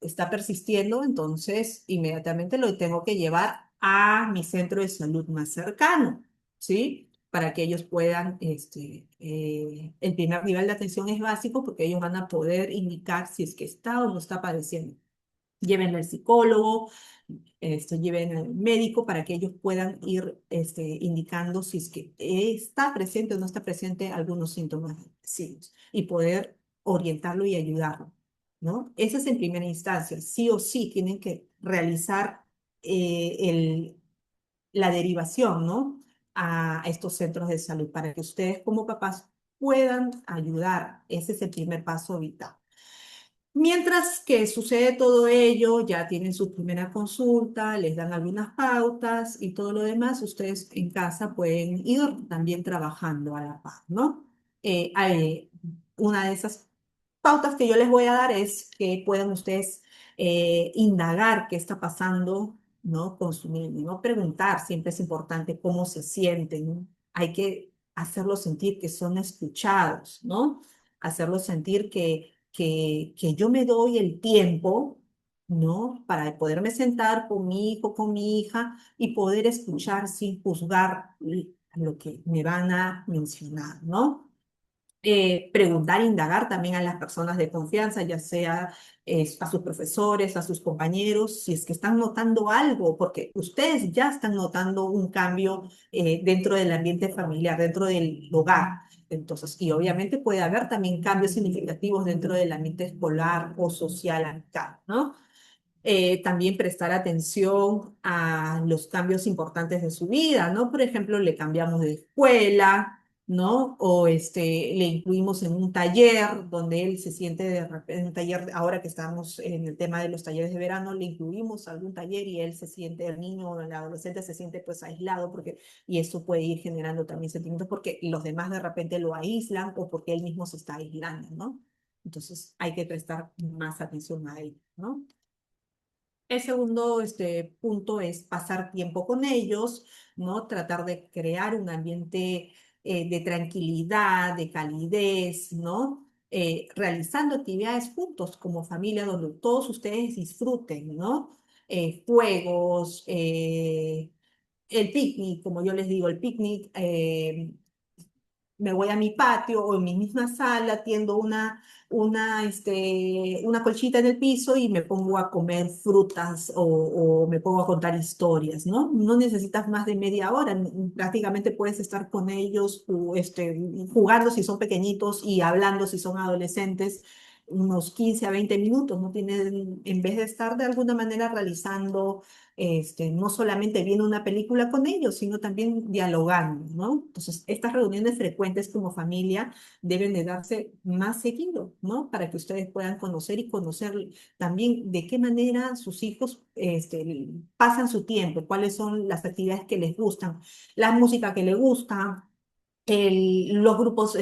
está persistiendo, entonces inmediatamente lo tengo que llevar a mi centro de salud más cercano, ¿sí? Para que ellos puedan, el primer nivel de atención es básico porque ellos van a poder indicar si es que está o no está padeciendo. Llévenlo al psicólogo, lleven al médico para que ellos puedan ir indicando si es que está presente o no está presente algunos síntomas depresivos y poder orientarlo y ayudarlo, ¿no? Esa es en primera instancia. Sí o sí tienen que realizar la derivación, ¿no? A estos centros de salud para que ustedes como papás puedan ayudar. Ese es el primer paso vital. Mientras que sucede todo ello, ya tienen su primera consulta, les dan algunas pautas y todo lo demás, ustedes en casa pueden ir también trabajando a la par, ¿no? Una de esas pautas que yo les voy a dar es que puedan ustedes indagar qué está pasando, ¿no? Con su niño, ¿no? Preguntar, siempre es importante cómo se sienten, ¿no? Hay que hacerlos sentir que son escuchados, ¿no? Hacerlos sentir que yo me doy el tiempo, ¿no? Para poderme sentar con mi hijo, con mi hija y poder escuchar sin juzgar lo que me van a mencionar, ¿no? Preguntar, indagar también a las personas de confianza, ya sea a sus profesores, a sus compañeros, si es que están notando algo, porque ustedes ya están notando un cambio dentro del ambiente familiar, dentro del hogar. Entonces, y obviamente puede haber también cambios significativos dentro del ambiente escolar o social acá, ¿no? También prestar atención a los cambios importantes de su vida, ¿no? Por ejemplo, le cambiamos de escuela, ¿no? O le incluimos en un taller donde él se siente de repente, un taller, ahora que estamos en el tema de los talleres de verano, le incluimos algún taller y él se siente, el niño o el adolescente se siente pues aislado porque, y eso puede ir generando también sentimientos porque los demás de repente lo aíslan o porque él mismo se está aislando, ¿no? Entonces hay que prestar más atención a él, ¿no? El segundo punto es pasar tiempo con ellos, ¿no? Tratar de crear un ambiente de tranquilidad, de calidez, ¿no? Realizando actividades juntos como familia donde todos ustedes disfruten, ¿no? Juegos, el picnic, como yo les digo, el picnic me voy a mi patio o en mi misma sala, tiendo una colchita en el piso y me pongo a comer frutas o me pongo a contar historias, ¿no? No necesitas más de media hora, prácticamente puedes estar con ellos jugando si son pequeñitos y hablando si son adolescentes unos 15 a 20 minutos, ¿no? Tienen, en vez de estar de alguna manera realizando no solamente viendo una película con ellos, sino también dialogando, ¿no? Entonces, estas reuniones frecuentes como familia deben de darse más seguido, ¿no? Para que ustedes puedan conocer y conocer también de qué manera sus hijos pasan su tiempo, cuáles son las actividades que les gustan, la música que les gusta, los grupos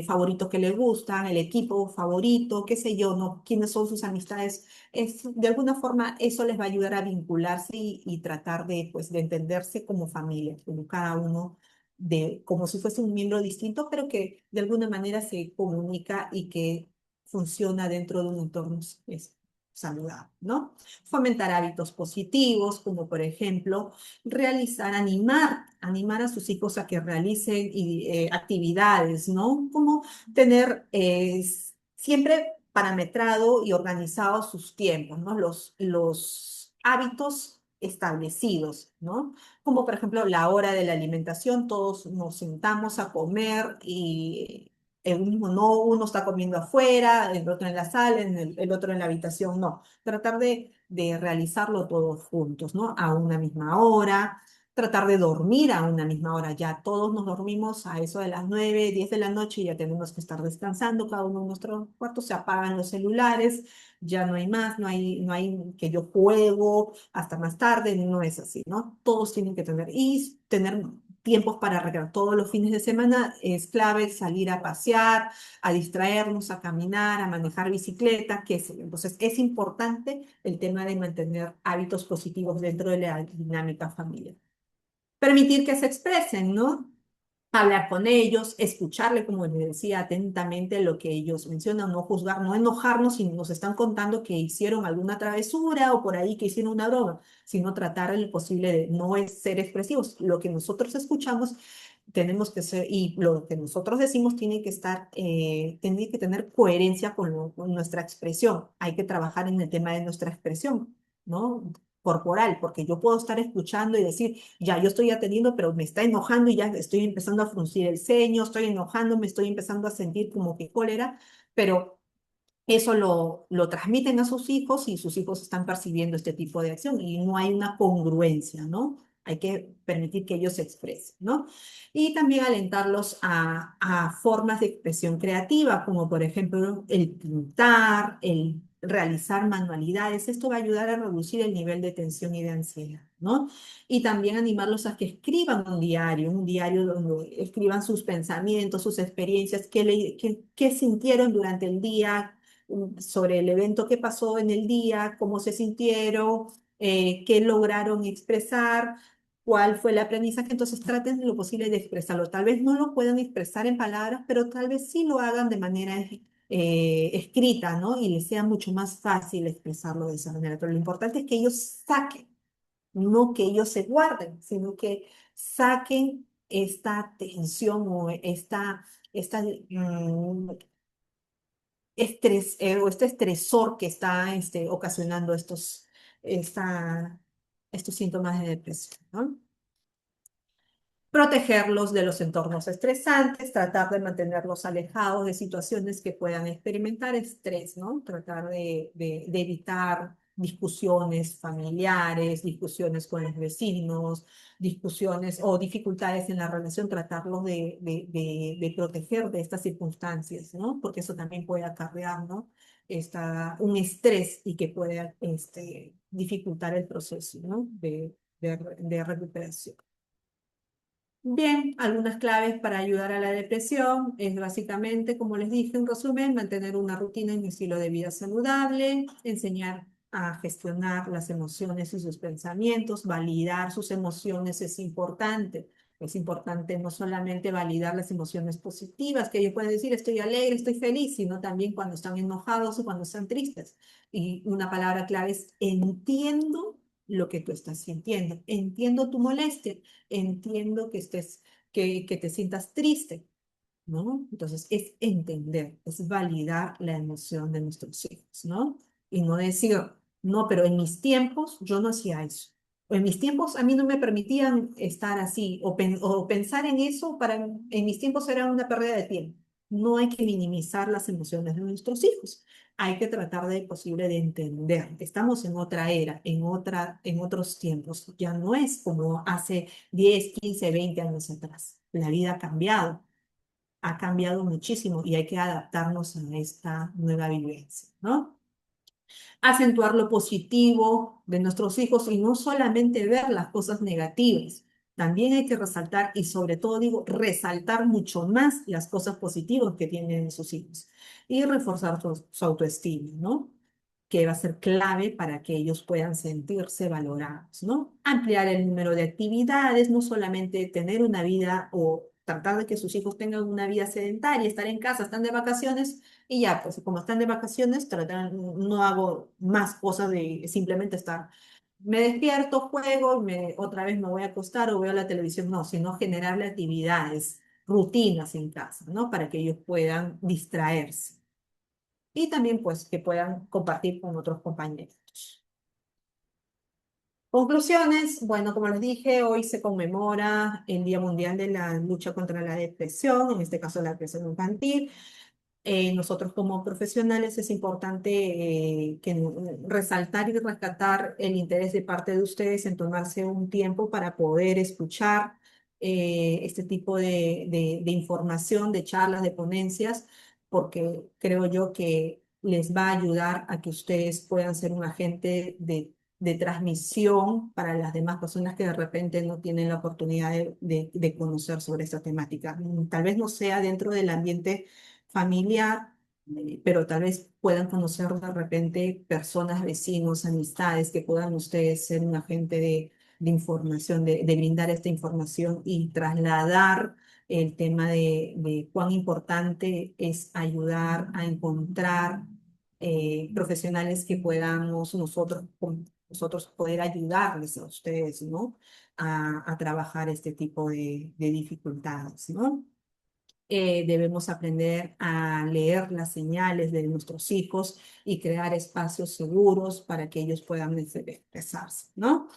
favoritos que les gustan, el equipo favorito, qué sé yo, ¿no? ¿Quiénes son sus amistades? De alguna forma eso les va a ayudar a vincularse y tratar de, pues, de entenderse como familia, como cada uno, como si fuese un miembro distinto, pero que de alguna manera se comunica y que funciona dentro de un entorno saludable, ¿no? Fomentar hábitos positivos, como por ejemplo animar a sus hijos a que realicen actividades, ¿no? Como tener siempre parametrado y organizado sus tiempos, ¿no? Los hábitos establecidos, ¿no? Como por ejemplo la hora de la alimentación, todos nos sentamos a comer y no, uno está comiendo afuera, el otro en la sala, el otro en la habitación, no. Tratar de realizarlo todos juntos, ¿no? A una misma hora, tratar de dormir a una misma hora. Ya todos nos dormimos a eso de las 9, 10 de la noche y ya tenemos que estar descansando, cada uno en nuestro cuarto, se apagan los celulares, ya no hay más, no hay que yo juego hasta más tarde, no es así, ¿no? Todos tienen que tener tiempos para recrear. Todos los fines de semana es clave salir a pasear, a distraernos, a caminar, a manejar bicicleta, qué sé yo. Entonces, es importante el tema de mantener hábitos positivos dentro de la dinámica familiar. Permitir que se expresen, ¿no? Hablar con ellos, escucharle, como les decía, atentamente lo que ellos mencionan, no juzgar, no enojarnos si nos están contando que hicieron alguna travesura o por ahí que hicieron una broma, sino tratar lo posible de no ser expresivos. Lo que nosotros escuchamos tenemos que ser, y lo que nosotros decimos tiene que tener coherencia con nuestra expresión. Hay que trabajar en el tema de nuestra expresión, ¿no? Corporal, porque yo puedo estar escuchando y decir, ya, yo estoy atendiendo, pero me está enojando y ya estoy empezando a fruncir el ceño, estoy enojando, me estoy empezando a sentir como que cólera, pero eso lo transmiten a sus hijos y sus hijos están percibiendo este tipo de acción y no hay una congruencia, ¿no? Hay que permitir que ellos se expresen, ¿no? Y también alentarlos a formas de expresión creativa, como por ejemplo el pintar, el realizar manualidades. Esto va a ayudar a reducir el nivel de tensión y de ansiedad, ¿no? Y también animarlos a que escriban un diario donde escriban sus pensamientos, sus experiencias, qué sintieron durante el día, sobre el evento que pasó en el día, cómo se sintieron, qué lograron expresar, cuál fue el aprendizaje. Entonces traten lo posible de expresarlo. Tal vez no lo puedan expresar en palabras, pero tal vez sí lo hagan de manera escrita, ¿no? Y les sea mucho más fácil expresarlo de esa manera. Pero lo importante es que ellos saquen, no que ellos se guarden, sino que saquen esta tensión o esta o este estresor que está ocasionando esta, estos síntomas de depresión, ¿no? Protegerlos de los entornos estresantes, tratar de mantenerlos alejados de situaciones que puedan experimentar estrés, ¿no? Tratar de evitar discusiones familiares, discusiones con los vecinos, discusiones o dificultades en la relación, tratarlos de proteger de estas circunstancias, ¿no? Porque eso también puede acarrear, ¿no? Un estrés y que puede dificultar el proceso, ¿no? De recuperación. Bien, algunas claves para ayudar a la depresión es básicamente, como les dije en resumen, mantener una rutina y un estilo de vida saludable, enseñar a gestionar las emociones y sus pensamientos, validar sus emociones es importante. Es importante no solamente validar las emociones positivas, que ellos pueden decir estoy alegre, estoy feliz, sino también cuando están enojados o cuando están tristes. Y una palabra clave es entiendo lo que tú estás sintiendo, entiendo tu molestia, entiendo que te sientas triste, ¿no? Entonces, es entender, es validar la emoción de nuestros hijos, ¿no? Y no decir, no, pero en mis tiempos yo no hacía eso. O en mis tiempos a mí no me permitían estar así, o pensar en eso en mis tiempos era una pérdida de tiempo. No hay que minimizar las emociones de nuestros hijos. Hay que tratar de posible de entender. Estamos en otra era, en otros tiempos. Ya no es como hace 10, 15, 20 años atrás. La vida ha cambiado muchísimo y hay que adaptarnos a esta nueva vivencia, ¿no? Acentuar lo positivo de nuestros hijos y no solamente ver las cosas negativas. También hay que resaltar y sobre todo digo, resaltar mucho más las cosas positivas que tienen sus hijos y reforzar su autoestima, ¿no? Que va a ser clave para que ellos puedan sentirse valorados, ¿no? Ampliar el número de actividades, no solamente tener una vida o tratar de que sus hijos tengan una vida sedentaria, estar en casa, están de vacaciones y ya, pues como están de vacaciones, no hago más cosas de simplemente estar. Me despierto, juego, otra vez me voy a acostar o veo la televisión, no, sino generarle actividades, rutinas en casa, ¿no? Para que ellos puedan distraerse y también pues que puedan compartir con otros compañeros. Conclusiones, bueno, como les dije, hoy se conmemora el Día Mundial de la Lucha contra la Depresión, en este caso la depresión infantil. Nosotros como profesionales es importante resaltar y rescatar el interés de parte de ustedes en tomarse un tiempo para poder escuchar este tipo de información, de charlas, de ponencias, porque creo yo que les va a ayudar a que ustedes puedan ser un agente de transmisión para las demás personas que de repente no tienen la oportunidad de conocer sobre esta temática. Tal vez no sea dentro del ambiente familiar, pero tal vez puedan conocer de repente personas, vecinos, amistades, que puedan ustedes ser un agente de información, de brindar esta información y trasladar el tema de cuán importante es ayudar a encontrar profesionales que podamos nosotros poder ayudarles a ustedes, ¿no? A trabajar este tipo de dificultades, ¿no? Debemos aprender a leer las señales de nuestros hijos y crear espacios seguros para que ellos puedan expresarse, ¿no?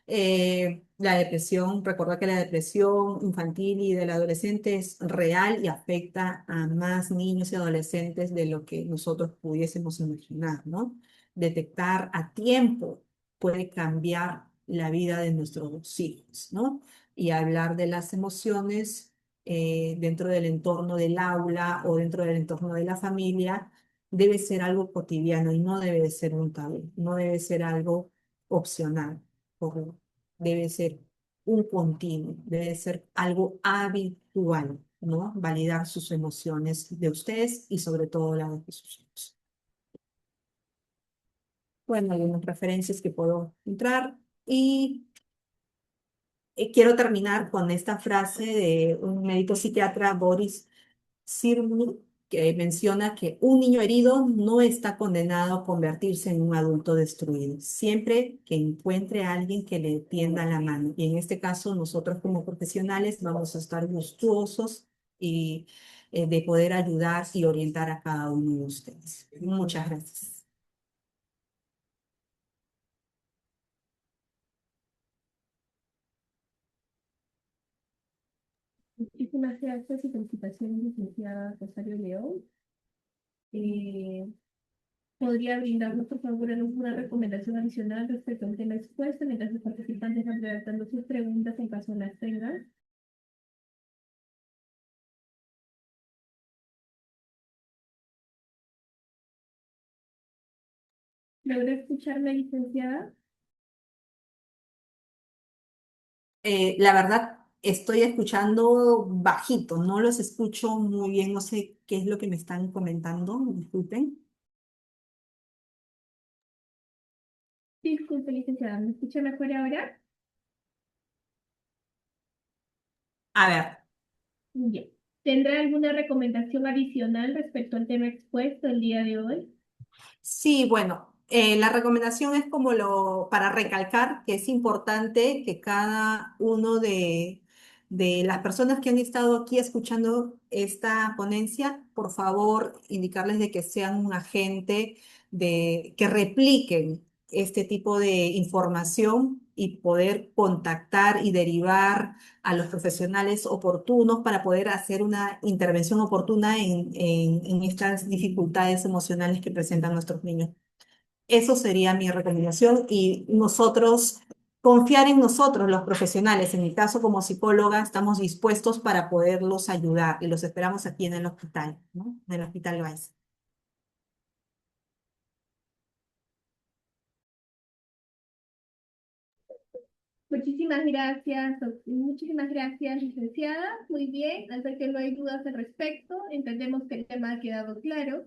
La depresión, recuerda que la depresión infantil y del adolescente es real y afecta a más niños y adolescentes de lo que nosotros pudiésemos imaginar, ¿no? Detectar a tiempo puede cambiar la vida de nuestros hijos, ¿no? Y hablar de las emociones dentro del entorno del aula o dentro del entorno de la familia debe ser algo cotidiano y no debe de ser un tabú, no debe ser algo opcional, correcto. Debe ser un continuo, debe ser algo habitual, ¿no? Validar sus emociones de ustedes y sobre todo las de sus hijos. Bueno, algunas referencias que puedo entrar y quiero terminar con esta frase de un médico psiquiatra, Boris Cyrulnik, que menciona que un niño herido no está condenado a convertirse en un adulto destruido, siempre que encuentre a alguien que le tienda la mano. Y en este caso, nosotros como profesionales vamos a estar gustosos y de poder ayudar y orientar a cada uno de ustedes. Muchas gracias. Muchísimas gracias y felicitaciones, licenciada Rosario León. Eh, ¿Podría brindarnos, por favor, alguna recomendación adicional respecto al tema expuesto mientras los participantes van redactando sus preguntas en caso las tengan? ¿Logró escucharme, licenciada? La verdad, estoy escuchando bajito, no los escucho muy bien, no sé qué es lo que me están comentando, disculpen. Disculpe, licenciada, ¿me escucha mejor ahora? A ver. Bien. ¿Tendrá alguna recomendación adicional respecto al tema expuesto el día de hoy? Sí, bueno, la recomendación es para recalcar que es importante que cada uno de las personas que han estado aquí escuchando esta ponencia, por favor, indicarles de que sean un agente que repliquen este tipo de información y poder contactar y derivar a los profesionales oportunos para poder hacer una intervención oportuna en estas dificultades emocionales que presentan nuestros niños. Eso sería mi recomendación y nosotros, confiar en nosotros, los profesionales. En mi caso, como psicóloga, estamos dispuestos para poderlos ayudar y los esperamos aquí en el hospital, ¿no? En el Hospital Weiss. Muchísimas gracias, licenciada. Muy bien, al ver que no hay dudas al respecto, entendemos que el tema ha quedado claro.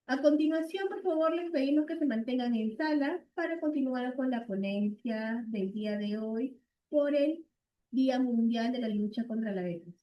A continuación, por favor, les pedimos que se mantengan en sala para continuar con la ponencia del día de hoy por el Día Mundial de la Lucha contra la Depresión.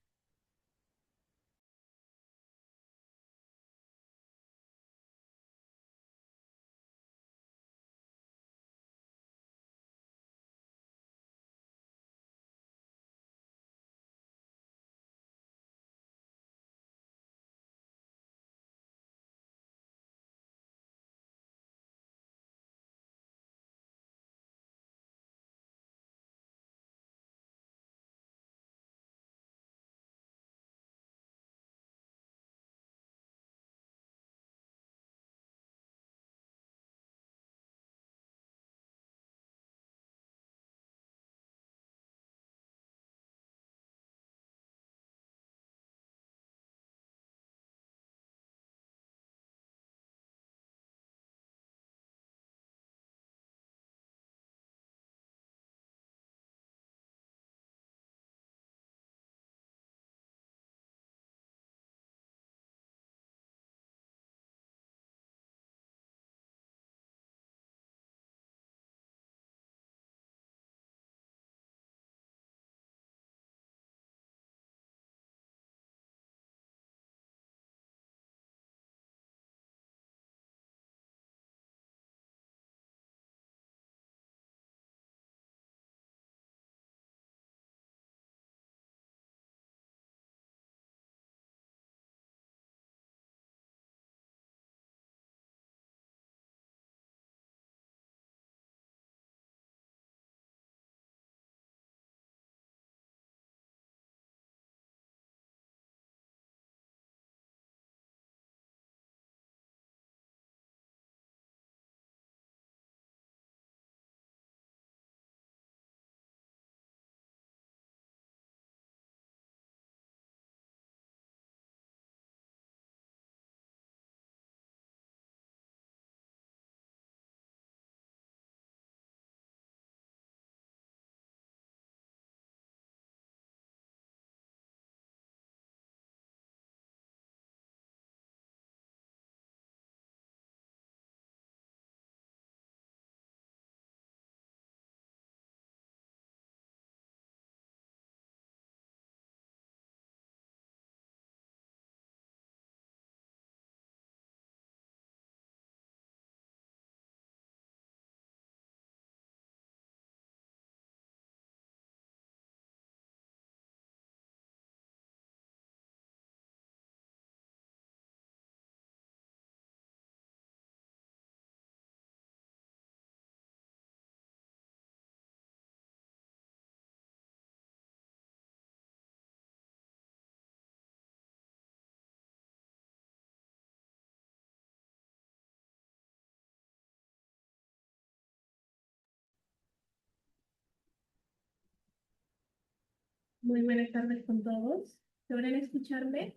Muy buenas tardes con todos. ¿Logran escucharme?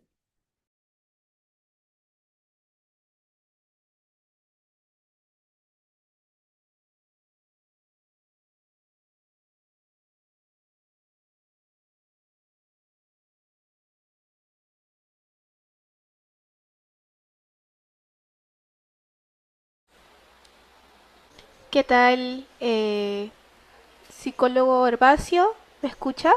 ¿Qué tal, psicólogo Herbacio? ¿Me escucha?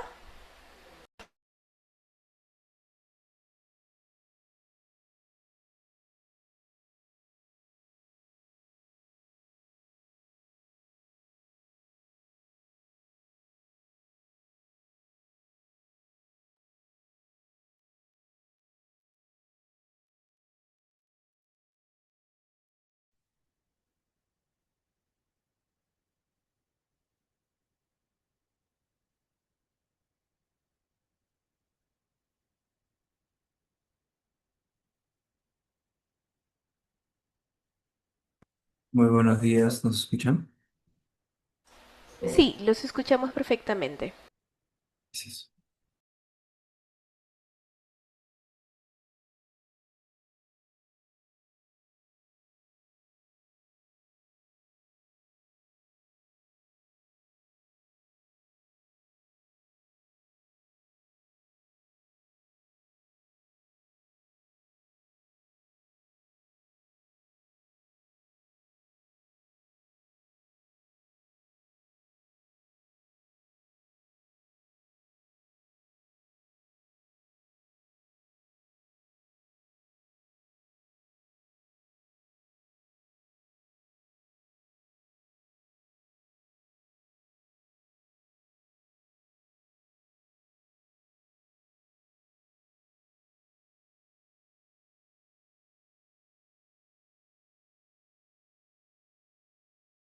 Muy buenos días, ¿nos escuchan? Sí, los escuchamos perfectamente. Gracias.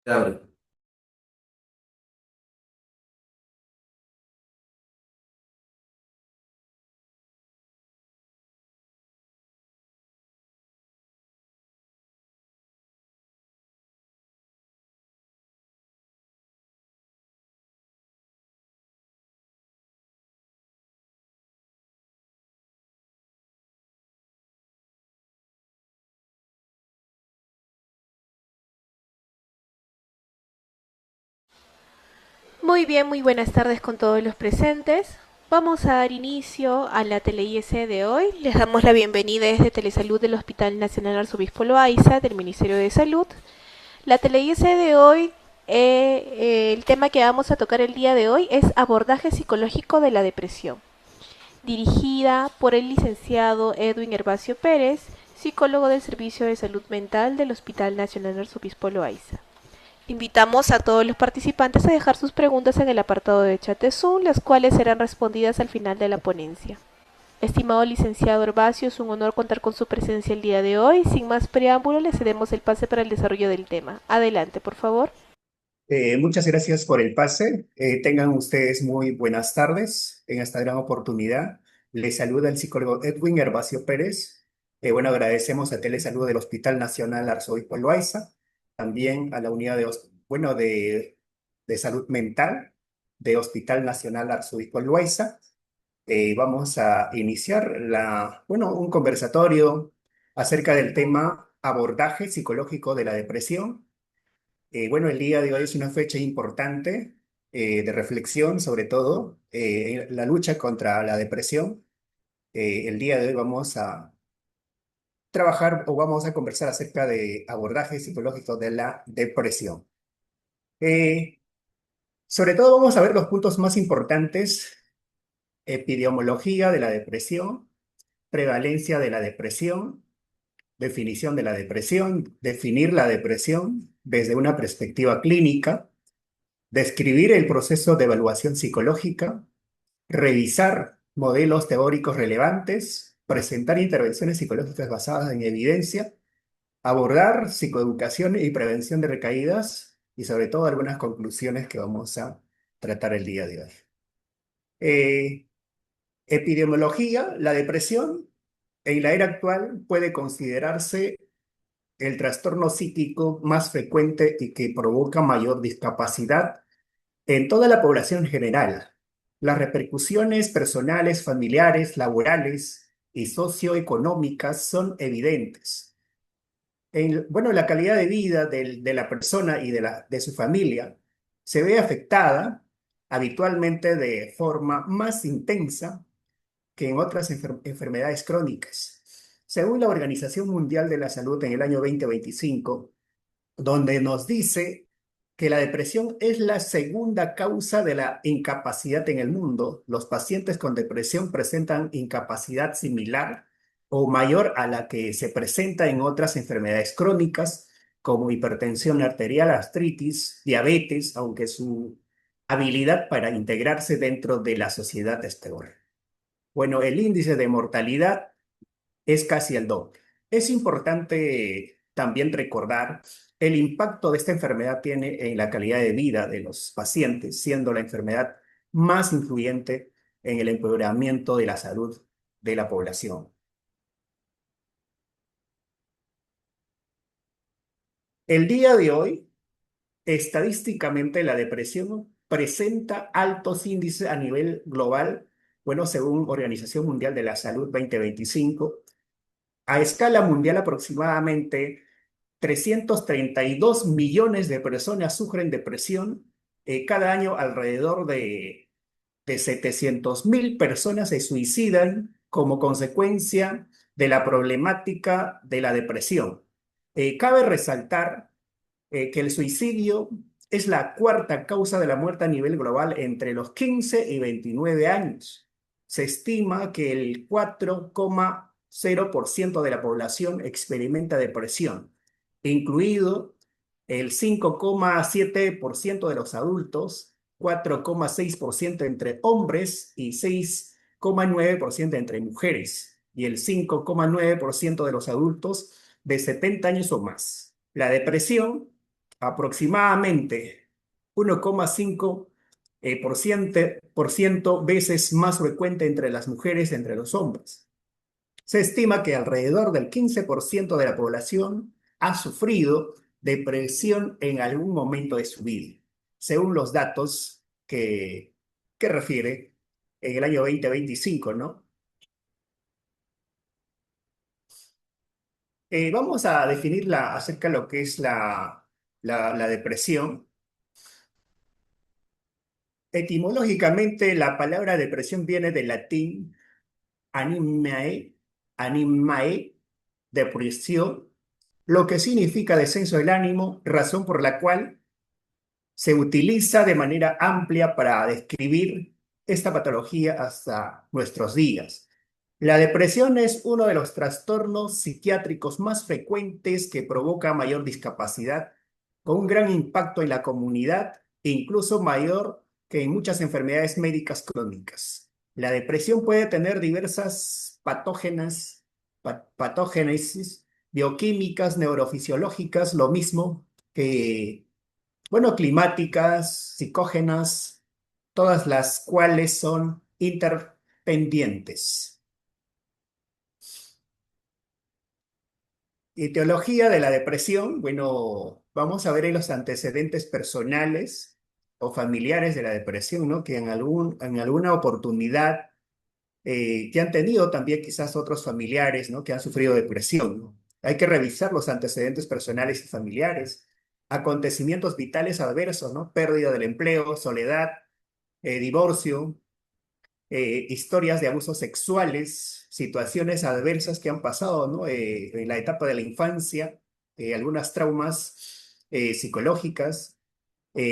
Abre. Muy bien, muy buenas tardes con todos los presentes. Vamos a dar inicio a la Tele-IS de hoy. Les damos la bienvenida desde Telesalud del Hospital Nacional Arzobispo Loaiza del Ministerio de Salud. La Tele-IS de hoy, el tema que vamos a tocar el día de hoy es abordaje psicológico de la depresión, dirigida por el licenciado Edwin Herbacio Pérez, psicólogo del Servicio de Salud Mental del Hospital Nacional Arzobispo Loaiza. Invitamos a todos los participantes a dejar sus preguntas en el apartado de chat de Zoom, las cuales serán respondidas al final de la ponencia. Estimado licenciado Herbacio, es un honor contar con su presencia el día de hoy. Sin más preámbulo, le cedemos el pase para el desarrollo del tema. Adelante, por favor. Muchas gracias por el pase. Tengan ustedes muy buenas tardes en esta gran oportunidad. Les saluda el psicólogo Edwin Herbacio Pérez. Bueno, agradecemos a Telesalud del Hospital Nacional Arzobispo Loaiza, también a la unidad de salud mental de Hospital Nacional Arzobispo Loaiza. Vamos a iniciar un conversatorio acerca del tema abordaje psicológico de la depresión. Bueno, el día de hoy es una fecha importante de reflexión, sobre todo en la lucha contra la depresión. El día de hoy vamos a trabajar o vamos a conversar acerca de abordaje psicológico de la depresión. Eh, Sobre todo vamos a ver los puntos más importantes: epidemiología de la depresión, prevalencia de la depresión, definición de la depresión, definir la depresión desde una perspectiva clínica, describir el proceso de evaluación psicológica, revisar modelos teóricos relevantes, presentar intervenciones psicológicas basadas en evidencia, abordar psicoeducación y prevención de recaídas y sobre todo algunas conclusiones que vamos a tratar el día de hoy. Eh, Epidemiología: la depresión en la era actual puede considerarse el trastorno psíquico más frecuente y que provoca mayor discapacidad en toda la población en general. Las repercusiones personales, familiares, laborales y socioeconómicas son evidentes. Bueno, la calidad de vida de la persona y de su familia se ve afectada habitualmente de forma más intensa que en otras enfermedades crónicas. Según la Organización Mundial de la Salud en el año 2025, donde nos dice que la depresión es la segunda causa de la incapacidad en el mundo. Los pacientes con depresión presentan incapacidad similar o mayor a la que se presenta en otras enfermedades crónicas, como hipertensión arterial, artritis, diabetes, aunque su habilidad para integrarse dentro de la sociedad es peor. Bueno, el índice de mortalidad es casi el doble. Es importante también recordar el impacto de esta enfermedad tiene en la calidad de vida de los pacientes, siendo la enfermedad más influyente en el empeoramiento de la salud de la población. El día de hoy, estadísticamente, la depresión presenta altos índices a nivel global, bueno, según Organización Mundial de la Salud 2025. A escala mundial, aproximadamente 332 millones de personas sufren depresión. Cada año, alrededor de 700.000 personas se suicidan como consecuencia de la problemática de la depresión. Cabe resaltar que el suicidio es la cuarta causa de la muerte a nivel global entre los 15 y 29 años. Se estima que el 4,0% de la población experimenta depresión, incluido el 5,7% de los adultos, 4,6% entre hombres y 6,9% entre mujeres, y el 5,9% de los adultos de 70 años o más. La depresión, aproximadamente 1,5 por ciento veces más frecuente entre las mujeres que entre los hombres. Se estima que alrededor del 15% de la población ha sufrido depresión en algún momento de su vida, según los datos que refiere en el año 2025, ¿no? Vamos a definir acerca de lo que es la depresión. Etimológicamente, la palabra depresión viene del latín animae, animae, depresión, lo que significa descenso del ánimo, razón por la cual se utiliza de manera amplia para describir esta patología hasta nuestros días. La depresión es uno de los trastornos psiquiátricos más frecuentes que provoca mayor discapacidad, con un gran impacto en la comunidad e incluso mayor que en muchas enfermedades médicas crónicas. La depresión puede tener diversas patogénesis bioquímicas, neurofisiológicas, lo mismo que, bueno, climáticas, psicógenas, todas las cuales son interpendientes. Etiología de la depresión, bueno, vamos a ver en los antecedentes personales o familiares de la depresión, ¿no? Que en alguna oportunidad que han tenido también quizás otros familiares, ¿no? Que han sufrido depresión, ¿no? Hay que revisar los antecedentes personales y familiares, acontecimientos vitales adversos, ¿no? Pérdida del empleo, soledad, divorcio, historias de abusos sexuales, situaciones adversas que han pasado, ¿no? En la etapa de la infancia, algunas traumas psicológicas,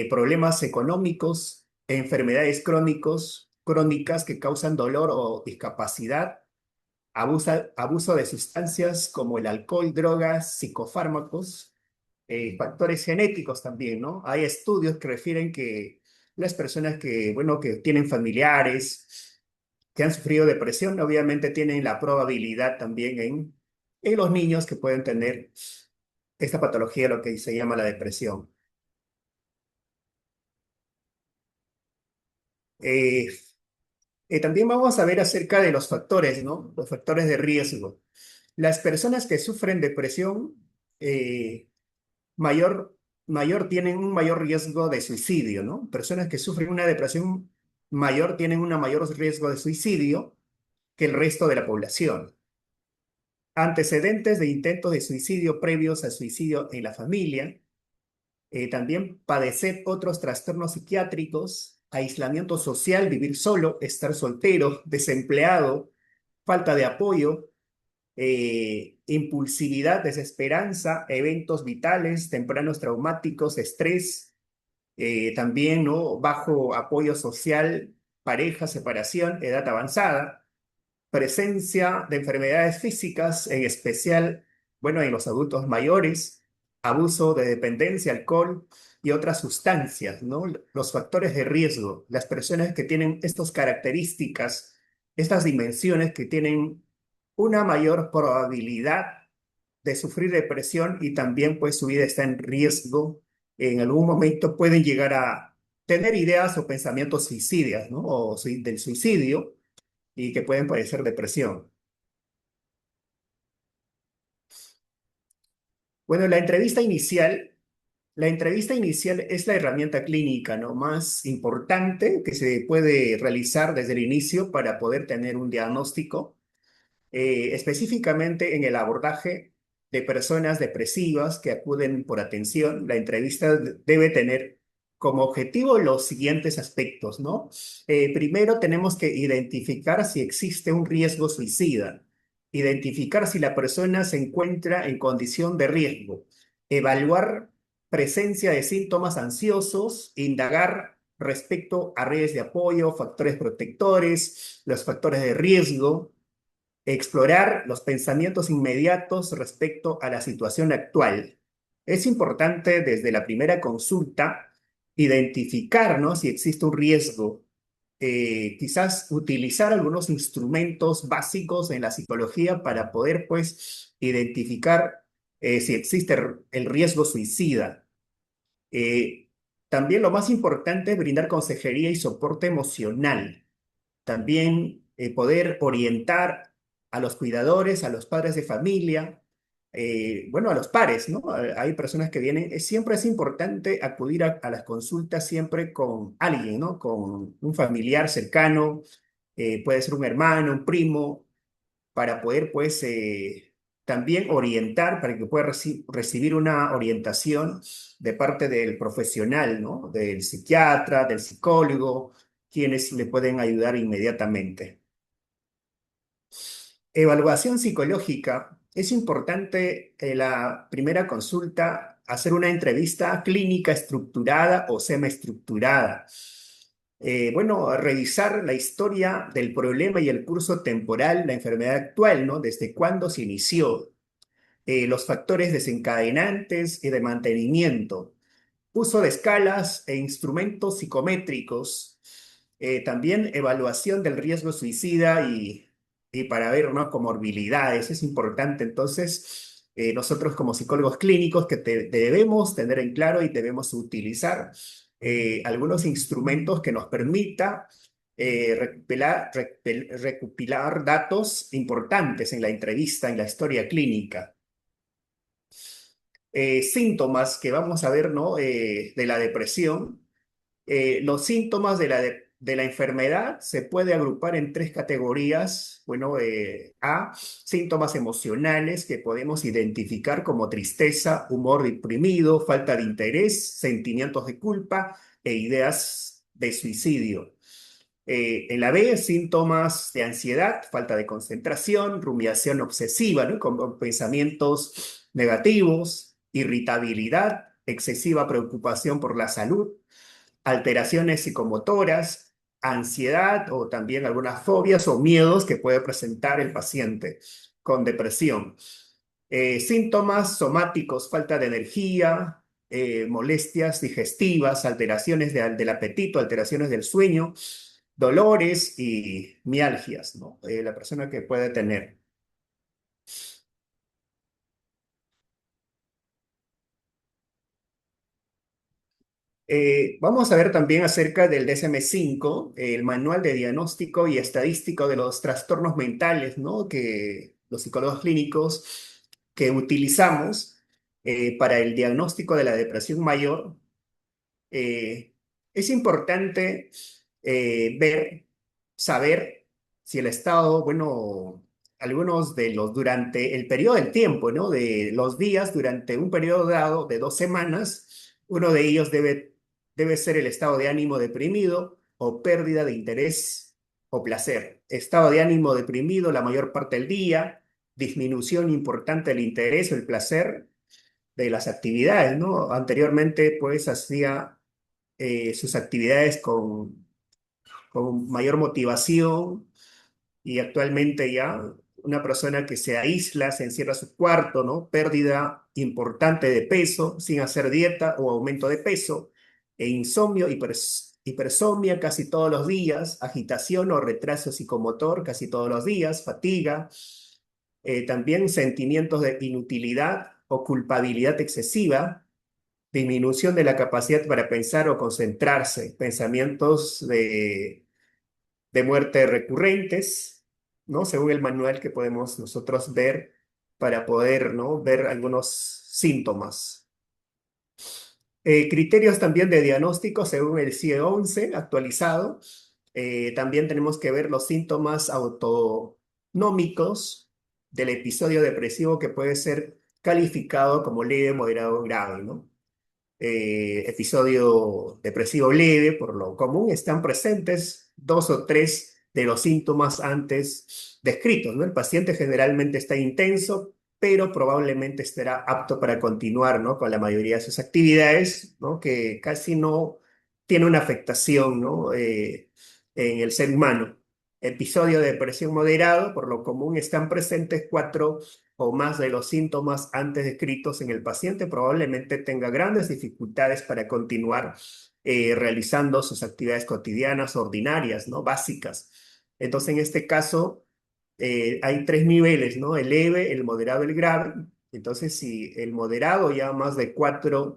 problemas económicos, enfermedades crónicas que causan dolor o discapacidad, abuso de sustancias como el alcohol, drogas, psicofármacos, factores genéticos también, ¿no? Hay estudios que refieren que las personas que, bueno, que tienen familiares que han sufrido depresión, obviamente tienen la probabilidad también en los niños que pueden tener esta patología, lo que se llama la depresión. Eh, También vamos a ver acerca de los factores, ¿no? Los factores de riesgo. Las personas que sufren depresión eh, mayor, tienen un mayor riesgo de suicidio, ¿no? Personas que sufren una depresión mayor tienen un mayor riesgo de suicidio que el resto de la población. Antecedentes de intentos de suicidio previos al suicidio en la familia. También padecer otros trastornos psiquiátricos, aislamiento social, vivir solo, estar soltero, desempleado, falta de apoyo, impulsividad, desesperanza, eventos vitales, tempranos traumáticos, estrés, también, ¿no? Bajo apoyo social, pareja, separación, edad avanzada, presencia de enfermedades físicas, en especial, bueno, en los adultos mayores, abuso de dependencia, alcohol y otras sustancias, ¿no? Los factores de riesgo, las personas que tienen estas características, estas dimensiones que tienen una mayor probabilidad de sufrir depresión y también pues su vida está en riesgo, en algún momento pueden llegar a tener ideas o pensamientos suicidas, ¿no? O del suicidio y que pueden padecer depresión. Bueno, la entrevista inicial es la herramienta clínica, ¿no? más importante que se puede realizar desde el inicio para poder tener un diagnóstico específicamente en el abordaje de personas depresivas que acuden por atención. La entrevista debe tener como objetivo los siguientes aspectos, ¿no? Primero tenemos que identificar si existe un riesgo suicida, identificar si la persona se encuentra en condición de riesgo, evaluar presencia de síntomas ansiosos, indagar respecto a redes de apoyo, factores protectores, los factores de riesgo, explorar los pensamientos inmediatos respecto a la situación actual. Es importante desde la primera consulta identificar, ¿no? si existe un riesgo, quizás utilizar algunos instrumentos básicos en la psicología para poder, pues, identificar si existe el riesgo suicida. Eh, También lo más importante es brindar consejería y soporte emocional. También poder orientar a los cuidadores, a los padres de familia, bueno, a los pares, ¿no? Hay personas que vienen, siempre es importante acudir a las consultas siempre con alguien, ¿no? Con un familiar cercano, puede ser un hermano, un primo, para poder, pues, también orientar, para que pueda recibir una orientación de parte del profesional, ¿no? Del psiquiatra, del psicólogo, quienes le pueden ayudar inmediatamente. Evaluación psicológica. Es importante en la primera consulta hacer una entrevista clínica estructurada o semiestructurada. Bueno, revisar la historia del problema y el curso temporal, la enfermedad actual, ¿no? Desde cuándo se inició, los factores desencadenantes y de mantenimiento, uso de escalas e instrumentos psicométricos, también evaluación del riesgo suicida y para ver, ¿no? comorbilidades. Es importante entonces nosotros como psicólogos clínicos que debemos tener en claro y debemos utilizar algunos instrumentos que nos permita recopilar datos importantes en la entrevista, en la historia clínica. Síntomas que vamos a ver, ¿no? De la depresión. Los síntomas de la enfermedad se puede agrupar en tres categorías. Bueno, síntomas emocionales que podemos identificar como tristeza, humor deprimido, falta de interés, sentimientos de culpa e ideas de suicidio. En la B, síntomas de ansiedad, falta de concentración, rumiación obsesiva, ¿no? Con pensamientos negativos, irritabilidad, excesiva preocupación por la salud, alteraciones psicomotoras, ansiedad o también algunas fobias o miedos que puede presentar el paciente con depresión. Síntomas somáticos, falta de energía, molestias digestivas, alteraciones del apetito, alteraciones del sueño, dolores y mialgias, ¿no? La persona que puede tener. Vamos a ver también acerca del DSM-5, el Manual de Diagnóstico y Estadístico de los Trastornos Mentales, ¿no? Que los psicólogos clínicos que utilizamos para el diagnóstico de la depresión mayor. Es importante saber si el Estado, bueno, algunos de los durante el periodo del tiempo, ¿no? De los días, durante un periodo dado de 2 semanas, uno de ellos debe ser el estado de ánimo deprimido o pérdida de interés o placer. Estado de ánimo deprimido la mayor parte del día, disminución importante del interés o el placer de las actividades, ¿no? Anteriormente, pues, hacía sus actividades con mayor motivación y actualmente ya una persona que se aísla, se encierra a su cuarto, ¿no? Pérdida importante de peso sin hacer dieta o aumento de peso, e insomnio, hipersomnia casi todos los días, agitación o retraso psicomotor casi todos los días, fatiga, también sentimientos de inutilidad o culpabilidad excesiva, disminución de la capacidad para pensar o concentrarse, pensamientos de muerte recurrentes, ¿no? Según el manual que podemos nosotros ver para poder, ¿no?, ver algunos síntomas. Criterios también de diagnóstico según el CIE-11 actualizado. También tenemos que ver los síntomas autonómicos del episodio depresivo que puede ser calificado como leve, moderado o grave, ¿no? Episodio depresivo leve, por lo común, están presentes dos o tres de los síntomas antes descritos, ¿no? El paciente generalmente está intenso, pero probablemente estará apto para continuar, ¿no?, con la mayoría de sus actividades, ¿no?, que casi no tiene una afectación, ¿no?, en el ser humano. Episodio de depresión moderado, por lo común, están presentes cuatro o más de los síntomas antes descritos en el paciente, probablemente tenga grandes dificultades para continuar realizando sus actividades cotidianas, ordinarias, ¿no?, básicas. Entonces, en este caso, hay tres niveles, ¿no? El leve, el moderado, el grave. Entonces, si el moderado ya más de cuatro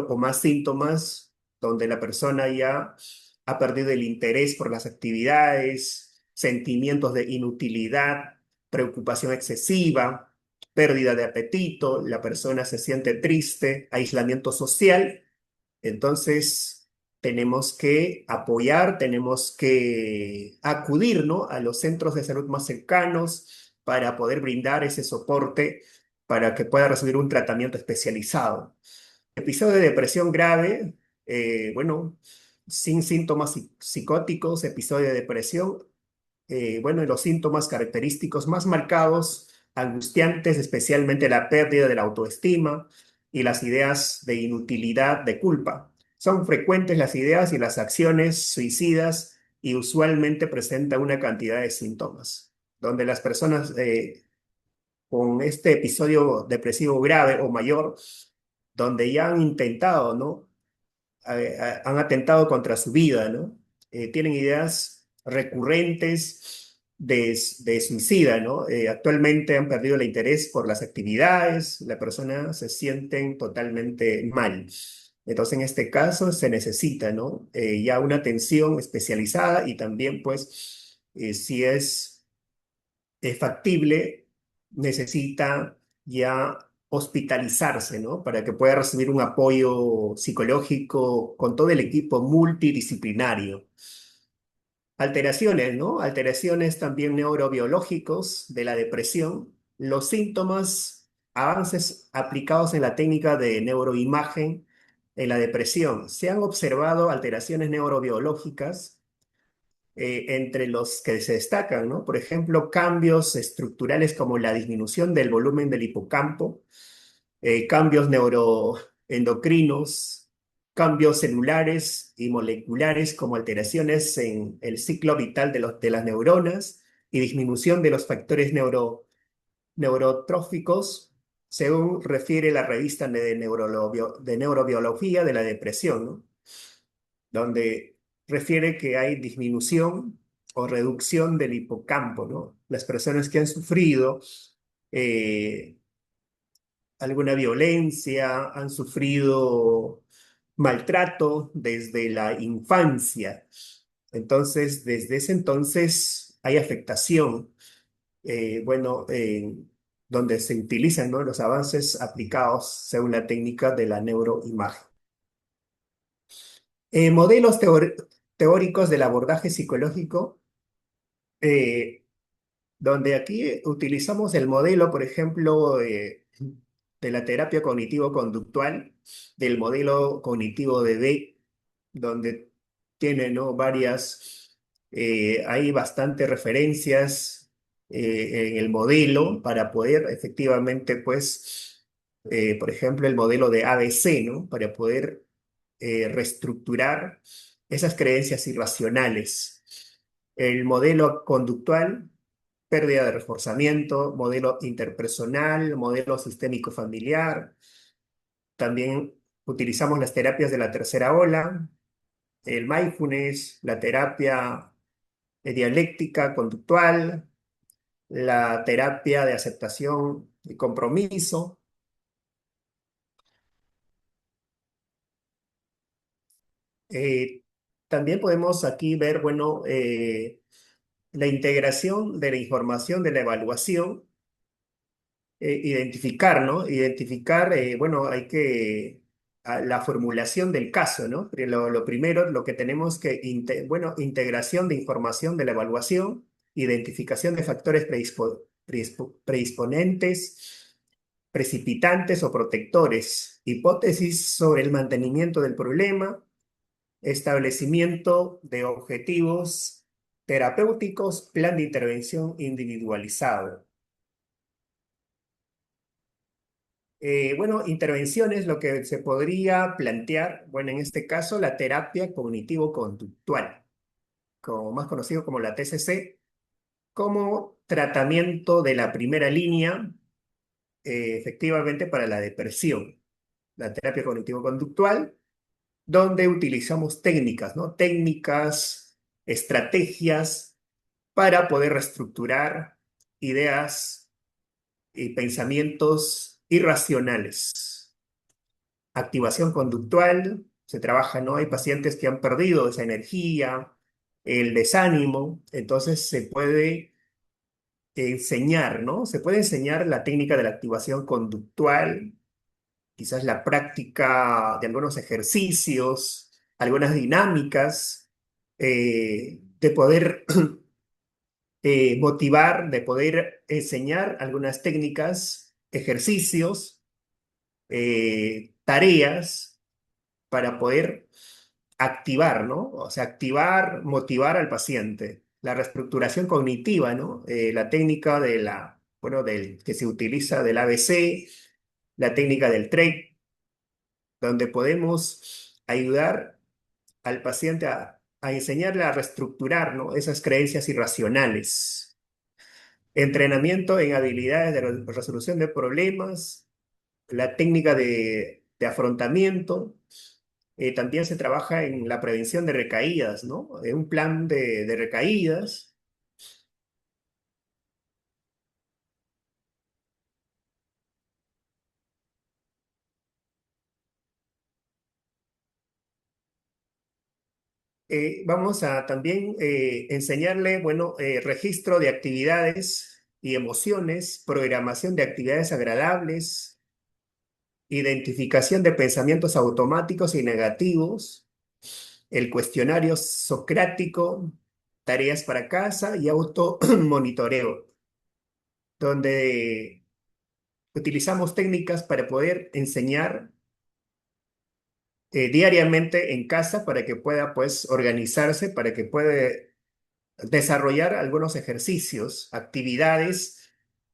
o más síntomas, donde la persona ya ha perdido el interés por las actividades, sentimientos de inutilidad, preocupación excesiva, pérdida de apetito, la persona se siente triste, aislamiento social, entonces tenemos que apoyar, tenemos que acudir, ¿no?, a los centros de salud más cercanos para poder brindar ese soporte para que pueda recibir un tratamiento especializado. Episodio de depresión grave, bueno, sin síntomas psicóticos, episodio de depresión, bueno, y los síntomas característicos más marcados, angustiantes, especialmente la pérdida de la autoestima y las ideas de inutilidad, de culpa. Son frecuentes las ideas y las acciones suicidas y usualmente presentan una cantidad de síntomas, donde las personas con este episodio depresivo grave o mayor, donde ya han intentado, ¿no?, han atentado contra su vida, ¿no? Tienen ideas recurrentes de suicida, ¿no? Actualmente han perdido el interés por las actividades, la persona se sienten totalmente mal. Entonces, en este caso se necesita, ¿no?, ya una atención especializada y también, pues, si es factible, necesita ya hospitalizarse, ¿no?, para que pueda recibir un apoyo psicológico con todo el equipo multidisciplinario. Alteraciones, ¿no? Alteraciones también neurobiológicos de la depresión. Los síntomas, avances aplicados en la técnica de neuroimagen en la depresión. Se han observado alteraciones neurobiológicas entre los que se destacan, ¿no? Por ejemplo, cambios estructurales como la disminución del volumen del hipocampo, cambios neuroendocrinos, cambios celulares y moleculares como alteraciones en el ciclo vital de las neuronas y disminución de los factores neurotróficos, según refiere la revista de neurobiología de la depresión, ¿no?, donde refiere que hay disminución o reducción del hipocampo, ¿no? Las personas que han sufrido eh, alguna violencia, han sufrido maltrato desde la infancia. Entonces, desde ese entonces hay afectación, bueno, donde se utilizan, ¿no?, los avances aplicados según la técnica de la neuroimagen. Modelos teóricos del abordaje psicológico, eh, donde aquí utilizamos el modelo, por ejemplo, de la terapia cognitivo-conductual, del modelo cognitivo de D, donde tiene, ¿no?, hay bastantes referencias en el modelo para poder efectivamente, pues, por ejemplo, el modelo de ABC, ¿no?, para poder reestructurar esas creencias irracionales. El modelo conductual, pérdida de reforzamiento, modelo interpersonal, modelo sistémico familiar. También utilizamos las terapias de la tercera ola, el mindfulness, la terapia dialéctica conductual, la terapia de aceptación y compromiso. Eh, También podemos aquí ver, bueno, la integración de la información de la evaluación identificar, ¿no? Identificar, bueno, hay que, la formulación del caso, ¿no? Pero lo primero, lo que tenemos que, bueno, integración de información de la evaluación, identificación de factores predisponentes, precipitantes o protectores, hipótesis sobre el mantenimiento del problema, establecimiento de objetivos terapéuticos, plan de intervención individualizado. Bueno, intervenciones, lo que se podría plantear, bueno, en este caso, la terapia cognitivo-conductual, como más conocido como la TCC, como tratamiento de la primera línea, efectivamente para la depresión. La terapia cognitivo-conductual, donde utilizamos técnicas, ¿no? Técnicas, estrategias para poder reestructurar ideas y pensamientos irracionales. Activación conductual, se trabaja, ¿no? Hay pacientes que han perdido esa energía, el desánimo, entonces se puede enseñar, ¿no? Se puede enseñar la técnica de la activación conductual, quizás la práctica de algunos ejercicios, algunas dinámicas, de poder motivar, de poder enseñar algunas técnicas, ejercicios, tareas para poder activar, ¿no? O sea, activar, motivar al paciente. La reestructuración cognitiva, ¿no? La técnica de la, bueno, que se utiliza del ABC, la técnica del TREC, donde podemos ayudar al paciente a enseñarle a reestructurar, ¿no? Esas creencias irracionales. Entrenamiento en habilidades de resolución de problemas, la técnica de afrontamiento. También se trabaja en la prevención de recaídas, ¿no? Un plan de recaídas. Vamos a también enseñarle, bueno, registro de actividades y emociones, programación de actividades agradables, identificación de pensamientos automáticos y negativos, el cuestionario socrático, tareas para casa y automonitoreo, donde utilizamos técnicas para poder enseñar diariamente en casa para que pueda pues organizarse, para que pueda desarrollar algunos ejercicios, actividades,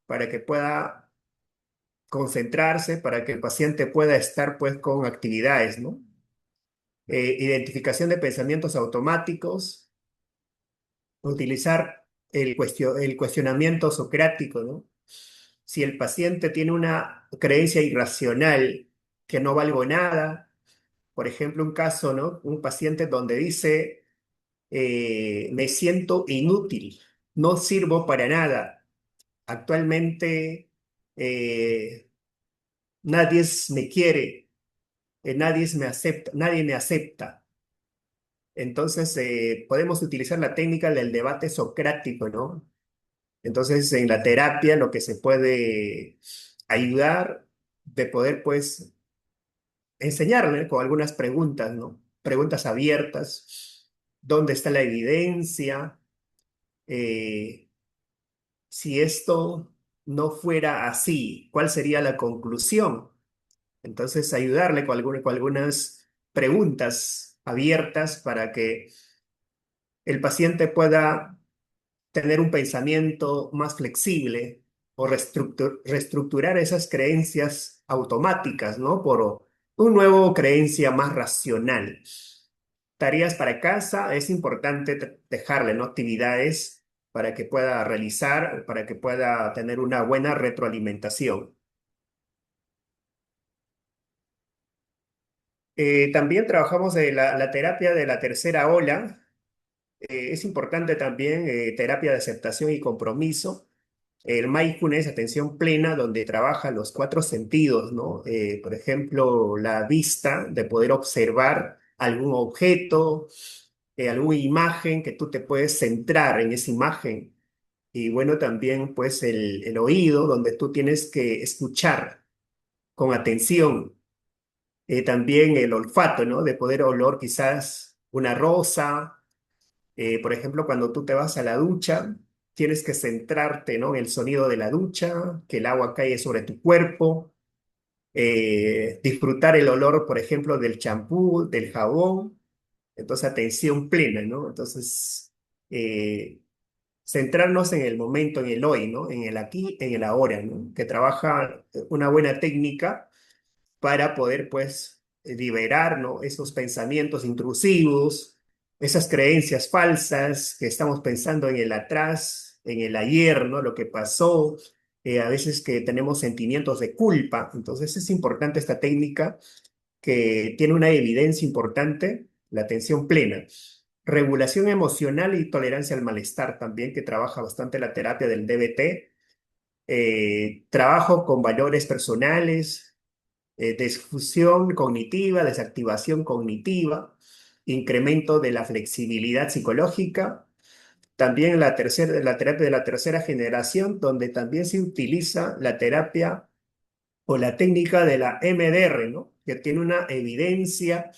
para que pueda concentrarse, para que el paciente pueda estar pues con actividades, ¿no? Identificación de pensamientos automáticos, utilizar el cuestionamiento socrático, ¿no? Si el paciente tiene una creencia irracional que no valgo nada, por ejemplo, un caso, ¿no? Un paciente donde dice, me siento inútil, no sirvo para nada. Actualmente nadie me quiere, nadie me acepta. Entonces, podemos utilizar la técnica del debate socrático, ¿no? Entonces, en la terapia lo que se puede ayudar de poder, pues, enseñarle con algunas preguntas, ¿no? Preguntas abiertas. ¿Dónde está la evidencia? Eh, si esto no fuera así, ¿cuál sería la conclusión? Entonces, ayudarle con algunas preguntas abiertas para que el paciente pueda tener un pensamiento más flexible o reestructurar esas creencias automáticas, ¿no? Por un nuevo creencia más racional. Tareas para casa, es importante dejarle, ¿no? Actividades para que pueda realizar, para que pueda tener una buena retroalimentación. También trabajamos de la terapia de la tercera ola. Es importante también terapia de aceptación y compromiso. El mindfulness, atención plena, donde trabaja los cuatro sentidos, ¿no? Por ejemplo, la vista, de poder observar algún objeto, alguna imagen que tú te puedes centrar en esa imagen. y bueno, también pues el oído, donde tú tienes que escuchar con atención. También el olfato, ¿no? De poder oler quizás una rosa. Por ejemplo, cuando tú te vas a la ducha, tienes que centrarte, ¿no? En el sonido de la ducha, que el agua cae sobre tu cuerpo, disfrutar el olor, por ejemplo, del champú, del jabón. Entonces, atención plena, ¿no? Entonces, eh, centrarnos en el momento, en el hoy, ¿no? En el aquí, en el ahora, ¿no? Que trabaja una buena técnica para poder, pues, liberar, ¿no? Esos pensamientos intrusivos, esas creencias falsas que estamos pensando en el atrás, en el ayer, ¿no? Lo que pasó, a veces que tenemos sentimientos de culpa. Entonces es importante esta técnica que tiene una evidencia importante, la atención plena. Regulación emocional y tolerancia al malestar también, que trabaja bastante la terapia del DBT. Trabajo con valores personales, desfusión cognitiva, desactivación cognitiva, incremento de la flexibilidad psicológica. También la terapia de la tercera generación, donde también se utiliza la terapia o la técnica de la MDR, ¿no? Que tiene una evidencia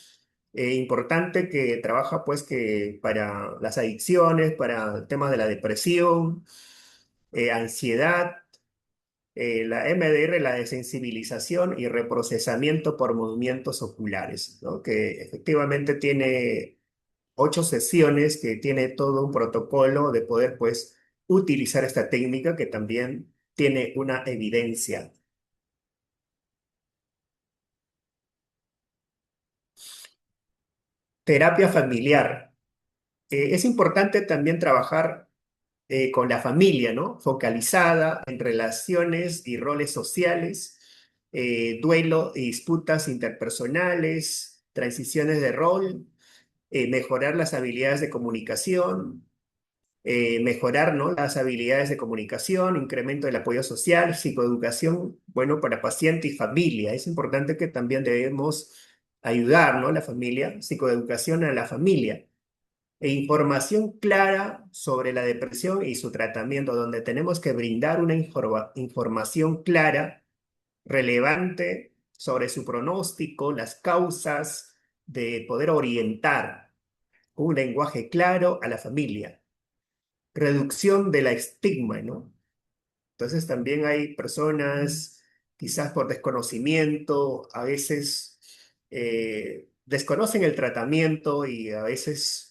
importante que trabaja pues que para las adicciones, para temas de la depresión, ansiedad, la MDR, la desensibilización y reprocesamiento por movimientos oculares, ¿no? Que efectivamente tiene 8 sesiones, que tiene todo un protocolo de poder, pues, utilizar esta técnica que también tiene una evidencia. Terapia familiar. Es importante también trabajar con la familia, ¿no? Focalizada en relaciones y roles sociales, duelo y disputas interpersonales, transiciones de rol, mejorar las habilidades de comunicación, mejorar, ¿no? Las habilidades de comunicación, incremento del apoyo social, psicoeducación, bueno, para paciente y familia. Es importante que también debemos ayudar, ¿no? La familia, psicoeducación a la familia e información clara sobre la depresión y su tratamiento, donde tenemos que brindar una información clara, relevante sobre su pronóstico, las causas, de poder orientar un lenguaje claro a la familia. Reducción de la estigma, ¿no? Entonces también hay personas, quizás por desconocimiento, a veces desconocen el tratamiento y a veces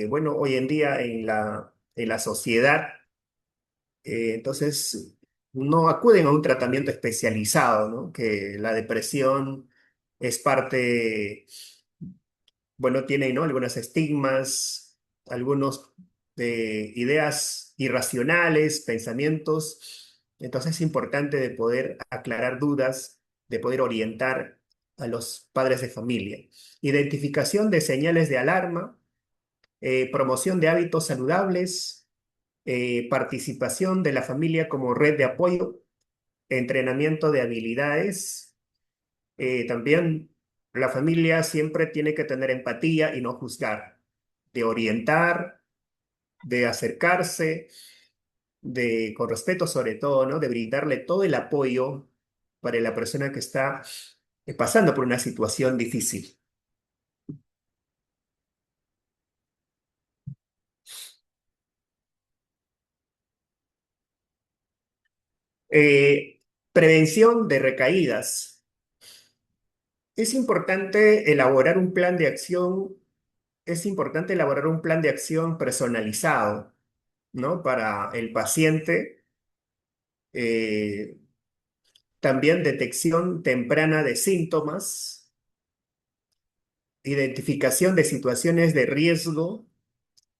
bueno, hoy en día en la sociedad, entonces no acuden a un tratamiento especializado, ¿no? Que la depresión es parte, bueno, tiene, ¿no? Algunos estigmas, algunos de ideas irracionales, pensamientos. Entonces es importante de poder aclarar dudas, de poder orientar a los padres de familia. Identificación de señales de alarma, promoción de hábitos saludables, participación de la familia como red de apoyo, entrenamiento de habilidades. También la familia siempre tiene que tener empatía y no juzgar, de orientar, de acercarse, de con respeto sobre todo, ¿no? De brindarle todo el apoyo para la persona que está pasando por una situación difícil. Eh, Prevención de recaídas. Es importante elaborar un plan de acción, es importante elaborar un plan de acción personalizado, ¿no? Para el paciente. eh, También detección temprana de síntomas, identificación de situaciones de riesgo,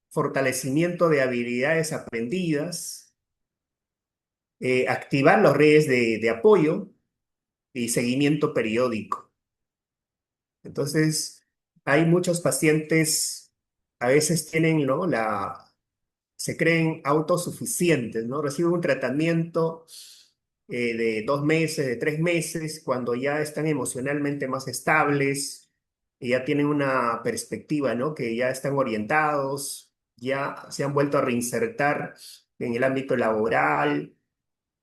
fortalecimiento de habilidades aprendidas, activar las redes de apoyo y seguimiento periódico. Entonces, hay muchos pacientes, a veces tienen, ¿no? Se creen autosuficientes, ¿no? Reciben un tratamiento de 2 meses, de 3 meses, cuando ya están emocionalmente más estables y ya tienen una perspectiva, ¿no? Que ya están orientados, ya se han vuelto a reinsertar en el ámbito laboral,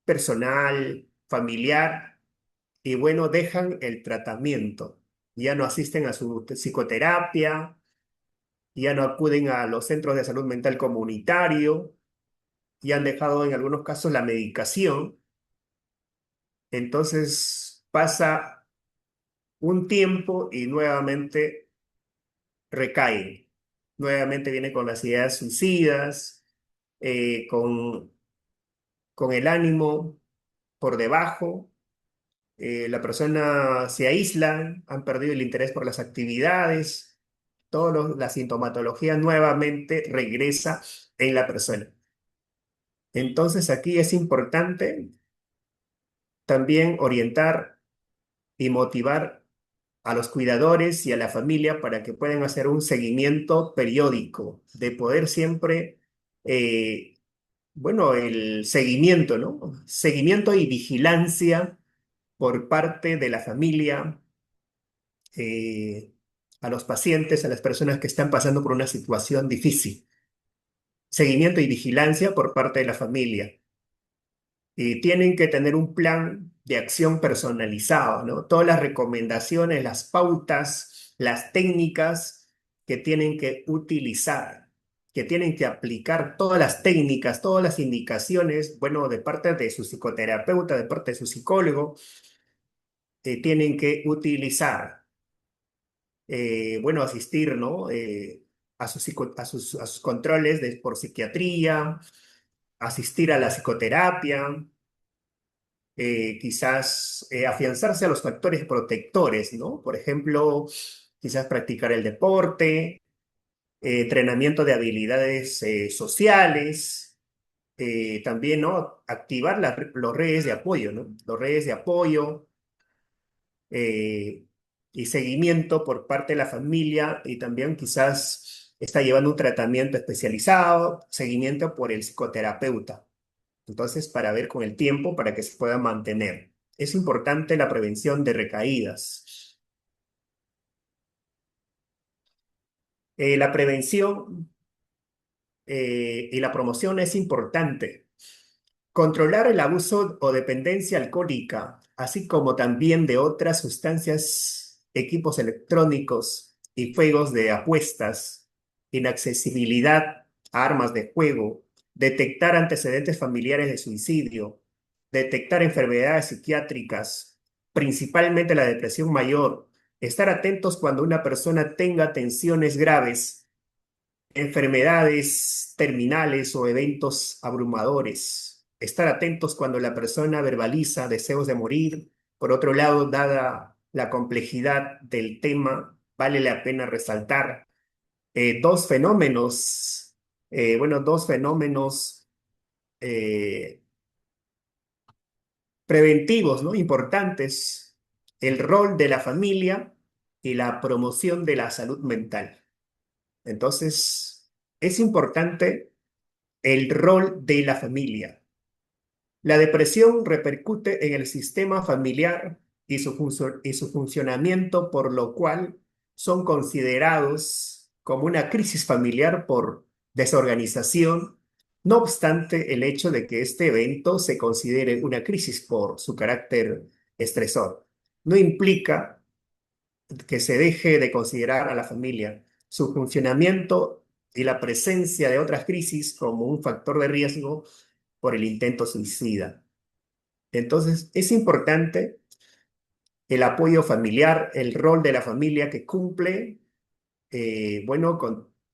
personal, familiar, y bueno, dejan el tratamiento. Ya no asisten a su psicoterapia, ya no acuden a los centros de salud mental comunitario, y han dejado en algunos casos la medicación. Entonces pasa un tiempo y nuevamente recaen. Nuevamente viene con las ideas suicidas, eh, con, con el ánimo por debajo. La persona se aísla, han perdido el interés por las actividades, la sintomatología nuevamente regresa en la persona. Entonces aquí es importante también orientar y motivar a los cuidadores y a la familia para que puedan hacer un seguimiento periódico, de poder siempre, bueno, el seguimiento, ¿no? Seguimiento y vigilancia por parte de la familia, eh, a los pacientes, a las personas que están pasando por una situación difícil. Seguimiento y vigilancia por parte de la familia. Y tienen que tener un plan de acción personalizado, ¿no? Todas las recomendaciones, las pautas, las técnicas que tienen que utilizar, que tienen que aplicar todas las técnicas, todas las indicaciones, bueno, de parte de su psicoterapeuta, de parte de su psicólogo, tienen que utilizar, bueno, asistir, ¿no? A sus controles por psiquiatría, asistir a la psicoterapia, quizás afianzarse a los factores protectores, ¿no? Por ejemplo, quizás practicar el deporte, entrenamiento de habilidades sociales, también, ¿no? Activar los redes de apoyo, ¿no? Los redes de apoyo eh, y seguimiento por parte de la familia y también quizás está llevando un tratamiento especializado, seguimiento por el psicoterapeuta. Entonces, para ver con el tiempo, para que se pueda mantener. Es importante la prevención de recaídas. La prevención y la promoción es importante. Controlar el abuso o dependencia alcohólica, así como también de otras sustancias, equipos electrónicos y juegos de apuestas, inaccesibilidad a armas de juego, detectar antecedentes familiares de suicidio, detectar enfermedades psiquiátricas, principalmente la depresión mayor, estar atentos cuando una persona tenga tensiones graves, enfermedades terminales o eventos abrumadores. Estar atentos cuando la persona verbaliza deseos de morir. Por otro lado, dada la complejidad del tema, vale la pena resaltar dos fenómenos, dos fenómenos eh, preventivos, ¿no? Importantes: el rol de la familia y la promoción de la salud mental. Entonces, es importante el rol de la familia. La depresión repercute en el sistema familiar y su funcionamiento, por lo cual son considerados como una crisis familiar por desorganización. No obstante, el hecho de que este evento se considere una crisis por su carácter estresor no implica que se deje de considerar a la familia, su funcionamiento y la presencia de otras crisis como un factor de riesgo por el intento suicida. Entonces, es importante el apoyo familiar, el rol de la familia que cumple,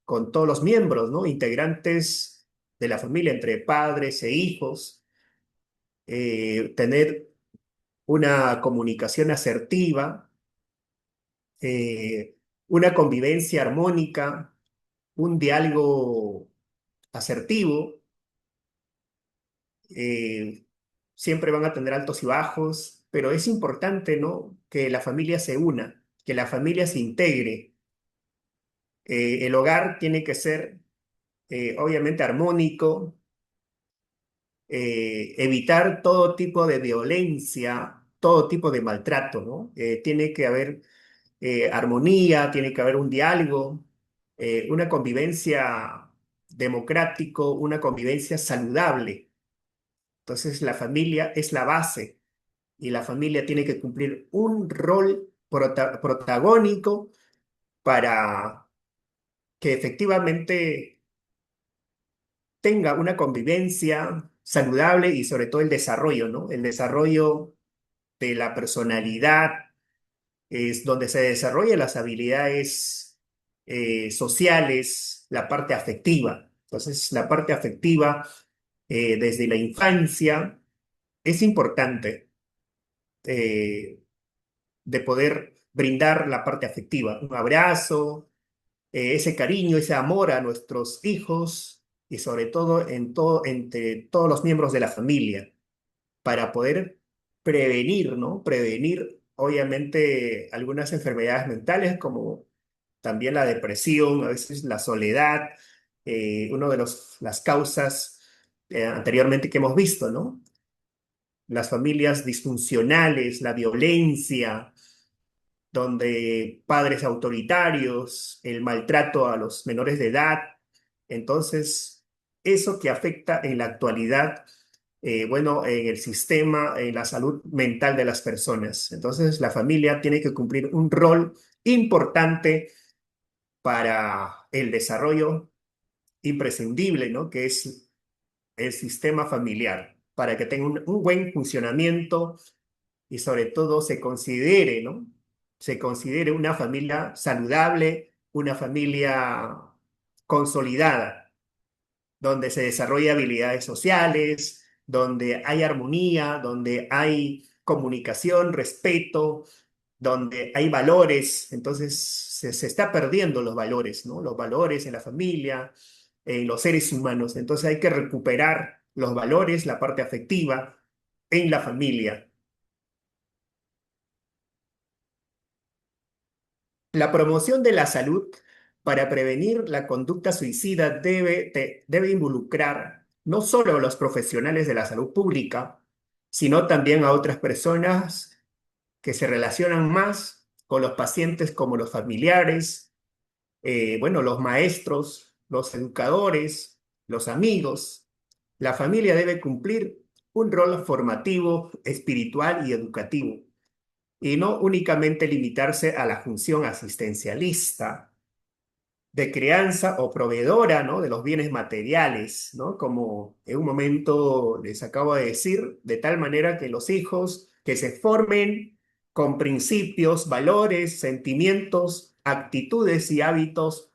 con todos los miembros, ¿no? Integrantes de la familia, entre padres e hijos, tener una comunicación asertiva, una convivencia armónica, un diálogo asertivo. eh, Siempre van a tener altos y bajos, pero es importante, ¿no? Que la familia se una, que la familia se integre. El hogar tiene que ser, obviamente, armónico, evitar todo tipo de violencia, todo tipo de maltrato, ¿no? Tiene que haber armonía, tiene que haber un diálogo, una convivencia democrático, una convivencia saludable. Entonces la familia es la base y la familia tiene que cumplir un rol protagónico para que efectivamente tenga una convivencia saludable y sobre todo el desarrollo, ¿no? El desarrollo de la personalidad es donde se desarrollan las habilidades sociales, la parte afectiva. Entonces, la parte afectiva desde la infancia es importante de poder brindar la parte afectiva, un abrazo, ese cariño, ese amor a nuestros hijos y sobre todo entre todos los miembros de la familia para poder prevenir, ¿no? Prevenir, obviamente, algunas enfermedades mentales como también la depresión, a veces la soledad, una de las causas anteriormente que hemos visto, ¿no? Las familias disfuncionales, la violencia, donde padres autoritarios, el maltrato a los menores de edad. Entonces, eso que afecta en la actualidad, bueno, en el sistema, en la salud mental de las personas. Entonces, la familia tiene que cumplir un rol importante para el desarrollo imprescindible, ¿no? Que es el sistema familiar, para que tenga un buen funcionamiento y sobre todo se considere, ¿no? Se considere una familia saludable, una familia consolidada, donde se desarrolla habilidades sociales, donde hay armonía, donde hay comunicación, respeto, donde hay valores. Entonces se está perdiendo los valores, ¿no? Los valores en la familia, en los seres humanos. Entonces hay que recuperar los valores, la parte afectiva en la familia. La promoción de la salud para prevenir la conducta suicida debe involucrar no solo a los profesionales de la salud pública, sino también a otras personas que se relacionan más con los pacientes como los familiares, bueno, los maestros, los educadores, los amigos. La familia debe cumplir un rol formativo, espiritual y educativo y no únicamente limitarse a la función asistencialista de crianza o proveedora, ¿no? De los bienes materiales, ¿no? Como en un momento les acabo de decir, de tal manera que los hijos que se formen con principios, valores, sentimientos, actitudes y hábitos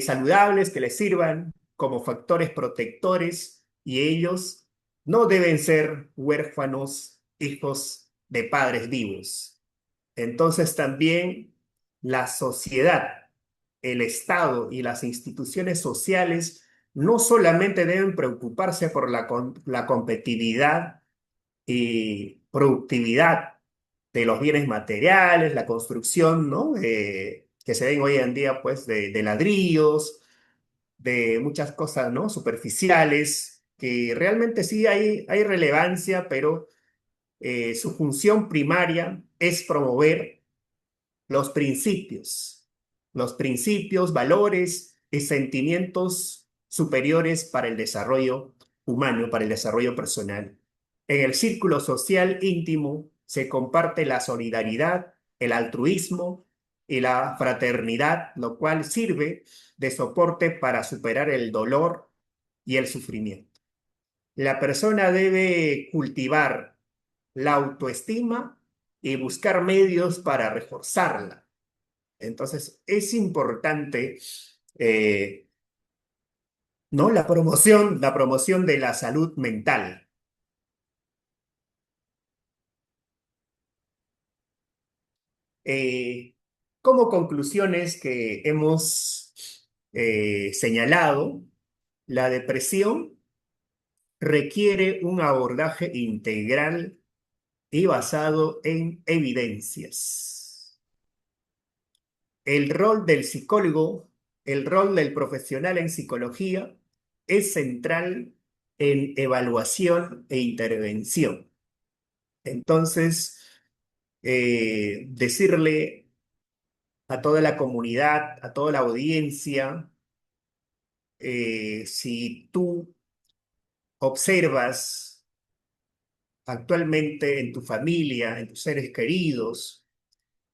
saludables que les sirvan como factores protectores y ellos no deben ser huérfanos, hijos de padres vivos. Entonces también la sociedad, el Estado y las instituciones sociales no solamente deben preocuparse por la competitividad y productividad de los bienes materiales, la construcción, ¿no? Que se ven hoy en día, pues, de ladrillos, de muchas cosas, ¿no? Superficiales, que realmente sí hay relevancia, pero su función primaria es promover los principios, valores y sentimientos superiores para el desarrollo humano, para el desarrollo personal. En el círculo social íntimo se comparte la solidaridad, el altruismo y la fraternidad, lo cual sirve de soporte para superar el dolor y el sufrimiento. La persona debe cultivar la autoestima y buscar medios para reforzarla. Entonces, es importante, ¿no? La promoción de la salud mental. Eh, Como conclusiones que hemos señalado, la depresión requiere un abordaje integral y basado en evidencias. El rol del psicólogo, el rol del profesional en psicología es central en evaluación e intervención. Entonces, decirle a toda la comunidad, a toda la audiencia, si tú observas actualmente en tu familia, en tus seres queridos,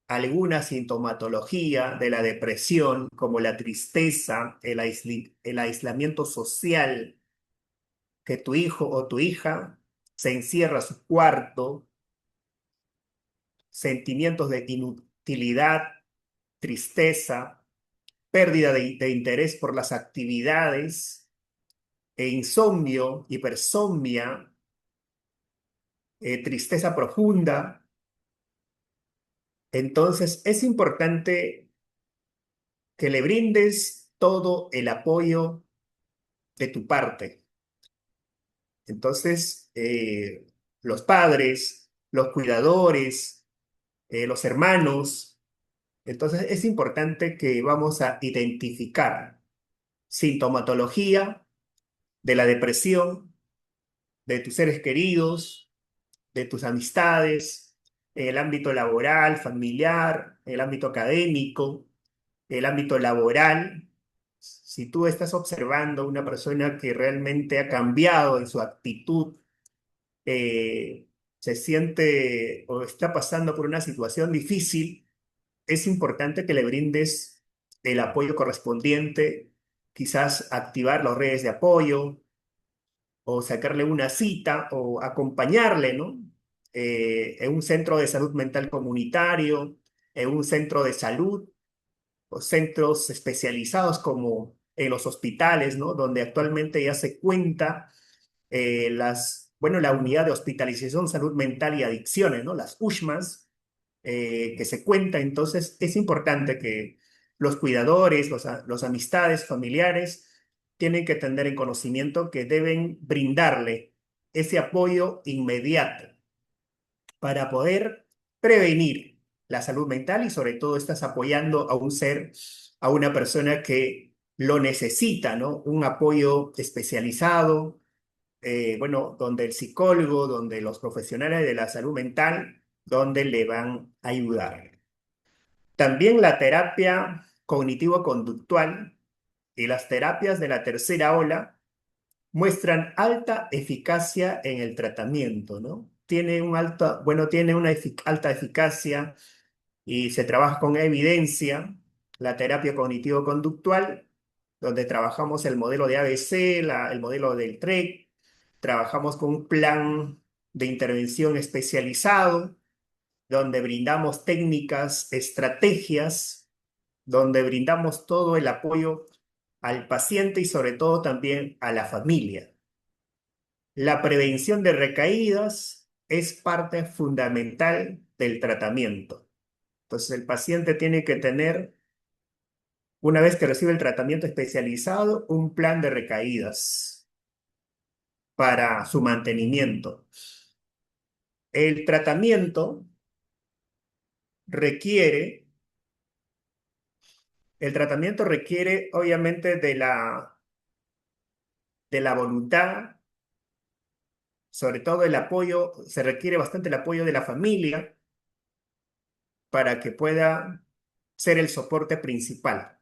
alguna sintomatología de la depresión, como la tristeza, el aislamiento social, que tu hijo o tu hija se encierra a su cuarto, sentimientos de inutilidad, tristeza, pérdida de interés por las actividades, e insomnio, hipersomnia, tristeza profunda. Entonces es importante que le brindes todo el apoyo de tu parte. Entonces, los padres, los cuidadores, los hermanos, entonces es importante que vamos a identificar sintomatología de la depresión, de tus seres queridos, de tus amistades, en el ámbito laboral, familiar, en el ámbito académico, el ámbito laboral. Si tú estás observando una persona que realmente ha cambiado en su actitud, se siente o está pasando por una situación difícil, es importante que le brindes el apoyo correspondiente, quizás activar las redes de apoyo o sacarle una cita o acompañarle, ¿no? En un centro de salud mental comunitario, en un centro de salud o centros especializados como en los hospitales, ¿no? Donde actualmente ya se cuenta la unidad de hospitalización, salud mental y adicciones, ¿no? Las USHMAS, que se cuenta. Entonces, es importante que los cuidadores, los amistades, familiares, tienen que tener en conocimiento que deben brindarle ese apoyo inmediato para poder prevenir la salud mental y sobre todo estás apoyando a un ser, a una persona que lo necesita, ¿no? Un apoyo especializado, donde el psicólogo, donde los profesionales de la salud mental, donde le van a ayudar. También la terapia cognitivo-conductual y las terapias de la tercera ola muestran alta eficacia en el tratamiento, ¿no? Tiene una alta eficacia y se trabaja con evidencia. La terapia cognitivo-conductual, donde trabajamos el modelo de ABC, el modelo del TREC, trabajamos con un plan de intervención especializado, donde brindamos técnicas, estrategias, donde brindamos todo el apoyo al paciente y sobre todo también a la familia. La prevención de recaídas es parte fundamental del tratamiento. Entonces, el paciente tiene que tener, una vez que recibe el tratamiento especializado, un plan de recaídas para su mantenimiento. El tratamiento requiere, obviamente de la voluntad, sobre todo el apoyo, se requiere bastante el apoyo de la familia para que pueda ser el soporte principal.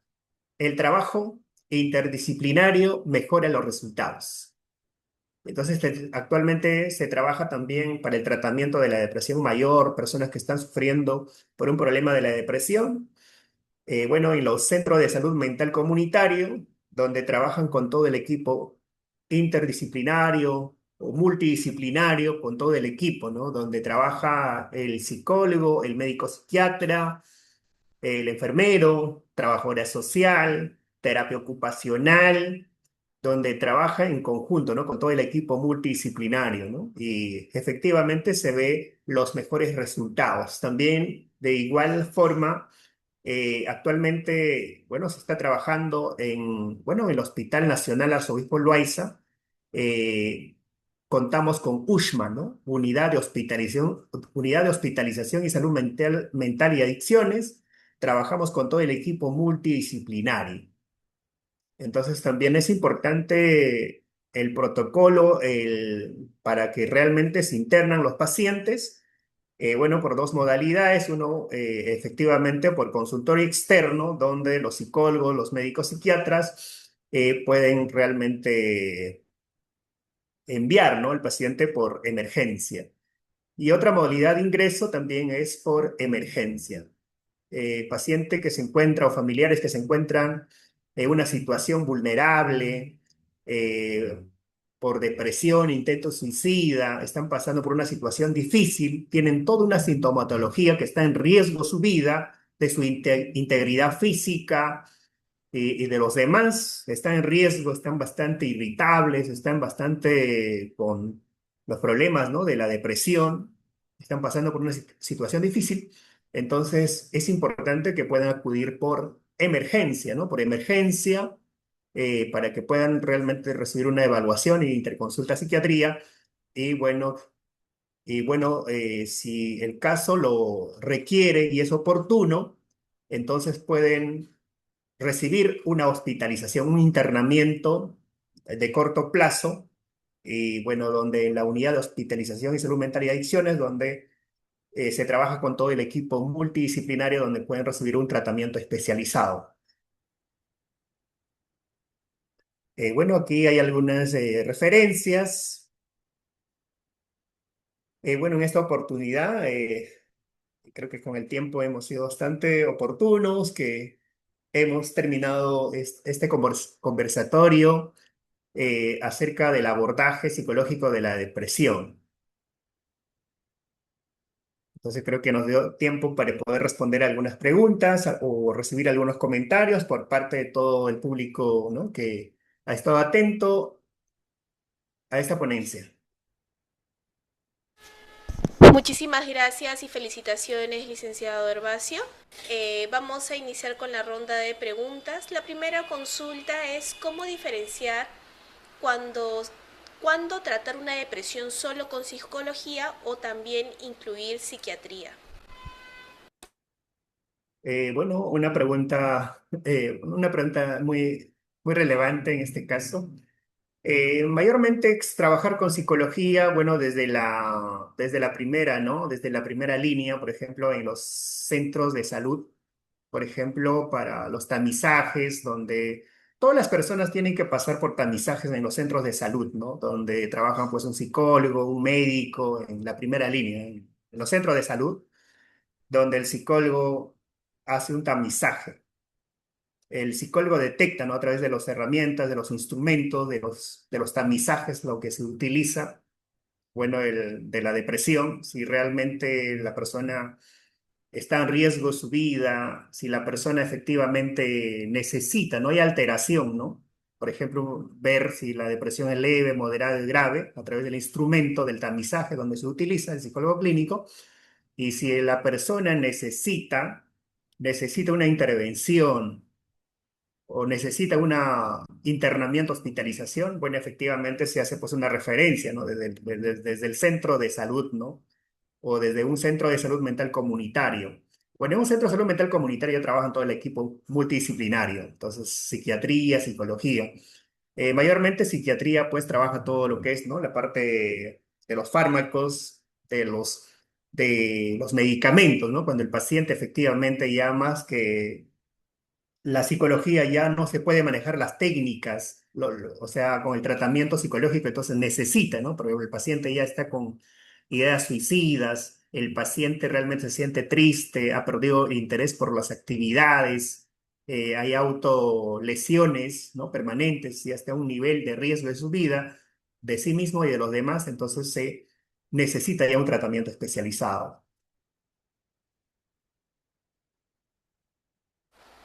El trabajo interdisciplinario mejora los resultados. Entonces, actualmente se trabaja también para el tratamiento de la depresión mayor, personas que están sufriendo por un problema de la depresión. En los centros de salud mental comunitario, donde trabajan con todo el equipo interdisciplinario o multidisciplinario, con todo el equipo, ¿no? Donde trabaja el psicólogo, el médico psiquiatra, el enfermero, trabajadora social, terapia ocupacional, donde trabaja en conjunto, ¿no? Con todo el equipo multidisciplinario, ¿no? Y efectivamente se ve los mejores resultados. También, de igual forma, actualmente, se está trabajando en el Hospital Nacional Arzobispo Loaiza. Contamos con USHMA, ¿no? Unidad de Hospitalización y Salud Mental y Adicciones. Trabajamos con todo el equipo multidisciplinario. Entonces también es importante el protocolo para que realmente se internan los pacientes, por dos modalidades. Uno, efectivamente, por consultorio externo, donde los psicólogos, los médicos psiquiatras pueden realmente enviar, ¿no?, al paciente por emergencia. Y otra modalidad de ingreso también es por emergencia. Paciente que se encuentra o familiares que se encuentran en una situación vulnerable, eh, por depresión, intento suicida, están pasando por una situación difícil, tienen toda una sintomatología que está en riesgo su vida, de su integridad física y de los demás, están en riesgo, están bastante irritables, están bastante con los problemas, ¿no?, de la depresión, están pasando por una situación difícil. Entonces, es importante que puedan acudir por emergencia, ¿no? Por emergencia, para que puedan realmente recibir una evaluación y interconsulta psiquiatría. Y bueno, si el caso lo requiere y es oportuno, entonces pueden recibir una hospitalización, un internamiento de corto plazo, y bueno, donde en la unidad de hospitalización y salud mental y adicciones, donde se trabaja con todo el equipo multidisciplinario, donde pueden recibir un tratamiento especializado. Bueno, aquí hay algunas referencias. Bueno, en esta oportunidad, creo que con el tiempo hemos sido bastante oportunos, que hemos terminado este conversatorio acerca del abordaje psicológico de la depresión. Entonces creo que nos dio tiempo para poder responder algunas preguntas o recibir algunos comentarios por parte de todo el público, ¿no?, que ha estado atento a esta ponencia. Muchísimas gracias y felicitaciones, licenciado Herbacio. Vamos a iniciar con la ronda de preguntas. La primera consulta es cómo diferenciar cuando, cuándo tratar una depresión solo con psicología o también incluir psiquiatría. Bueno, una pregunta muy, muy relevante en este caso. Mayormente es trabajar con psicología, bueno, desde la primera, ¿no? Desde la primera línea, por ejemplo, en los centros de salud, por ejemplo, para los tamizajes, donde todas las personas tienen que pasar por tamizajes en los centros de salud, ¿no? Donde trabajan pues un psicólogo, un médico, en la primera línea, en los centros de salud, donde el psicólogo hace un tamizaje. El psicólogo detecta, ¿no?, a través de las herramientas, de los instrumentos, de los tamizajes, lo que se utiliza, bueno, de la depresión, si realmente la persona está en riesgo su vida, si la persona efectivamente necesita, no hay alteración, ¿no? Por ejemplo, ver si la depresión es leve, moderada y grave a través del instrumento del tamizaje donde se utiliza el psicólogo clínico, y si la persona necesita una intervención o necesita un internamiento, hospitalización, bueno, efectivamente se hace pues una referencia, ¿no? Desde el centro de salud, ¿no? O desde un centro de salud mental comunitario. Bueno, en un centro de salud mental comunitario trabajan todo el equipo multidisciplinario, entonces psiquiatría, psicología. Mayormente psiquiatría pues trabaja todo lo que es, ¿no?, la parte de los fármacos, de los medicamentos, ¿no? Cuando el paciente efectivamente ya más que la psicología ya no se puede manejar las técnicas, o sea, con el tratamiento psicológico, entonces necesita, ¿no? Porque el paciente ya está con ideas suicidas, el paciente realmente se siente triste, ha perdido el interés por las actividades, hay autolesiones, ¿no?, permanentes y hasta un nivel de riesgo de su vida, de sí mismo y de los demás, entonces se necesita ya un tratamiento especializado.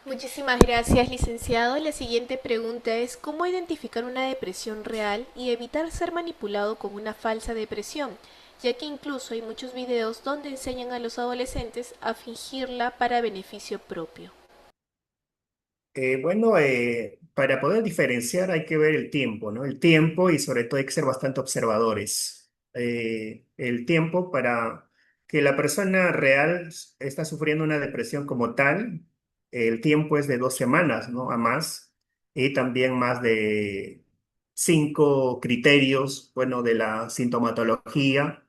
Muchísimas gracias, licenciado. La siguiente pregunta es ¿cómo identificar una depresión real y evitar ser manipulado con una falsa depresión? Ya que incluso hay muchos videos donde enseñan a los adolescentes a fingirla para beneficio propio. Bueno, para poder diferenciar hay que ver el tiempo, ¿no? El tiempo y sobre todo hay que ser bastante observadores. El tiempo para que la persona real está sufriendo una depresión como tal, el tiempo es de 2 semanas, ¿no? A más. Y también más de 5 criterios, bueno, de la sintomatología,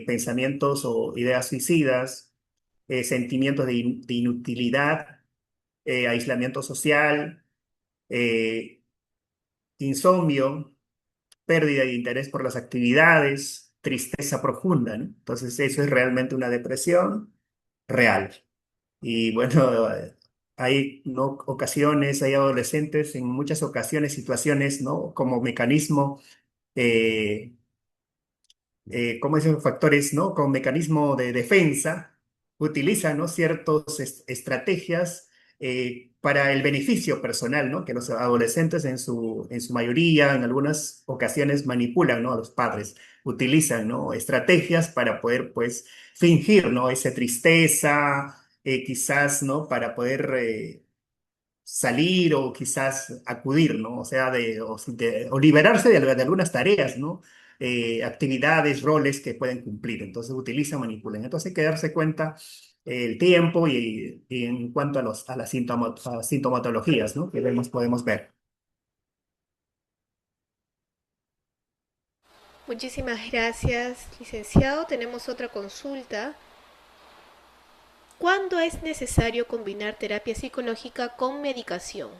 pensamientos o ideas suicidas, sentimientos de inutilidad, aislamiento social, eh, insomnio, pérdida de interés por las actividades, tristeza profunda, ¿no? Entonces eso es realmente una depresión real. Y bueno, hay ¿no? ocasiones, hay adolescentes en muchas ocasiones, situaciones, ¿no? Como mecanismo eh, como esos factores, ¿no? Con mecanismo de defensa, utilizan, ¿no? Ciertas estrategias para el beneficio personal, ¿no? Que los adolescentes en su mayoría, en algunas ocasiones manipulan, ¿no? A los padres, utilizan, ¿no? Estrategias para poder, pues, fingir, ¿no? Esa tristeza, quizás, ¿no? Para poder salir o quizás acudir, ¿no? O sea, o liberarse de algunas tareas, ¿no? Actividades, roles que pueden cumplir. Entonces utilizan, manipulan. Entonces hay que darse cuenta el tiempo y en cuanto a las sintomatologías, ¿no? Que podemos ver. Muchísimas gracias, licenciado. Tenemos otra consulta. ¿Cuándo es necesario combinar terapia psicológica con medicación?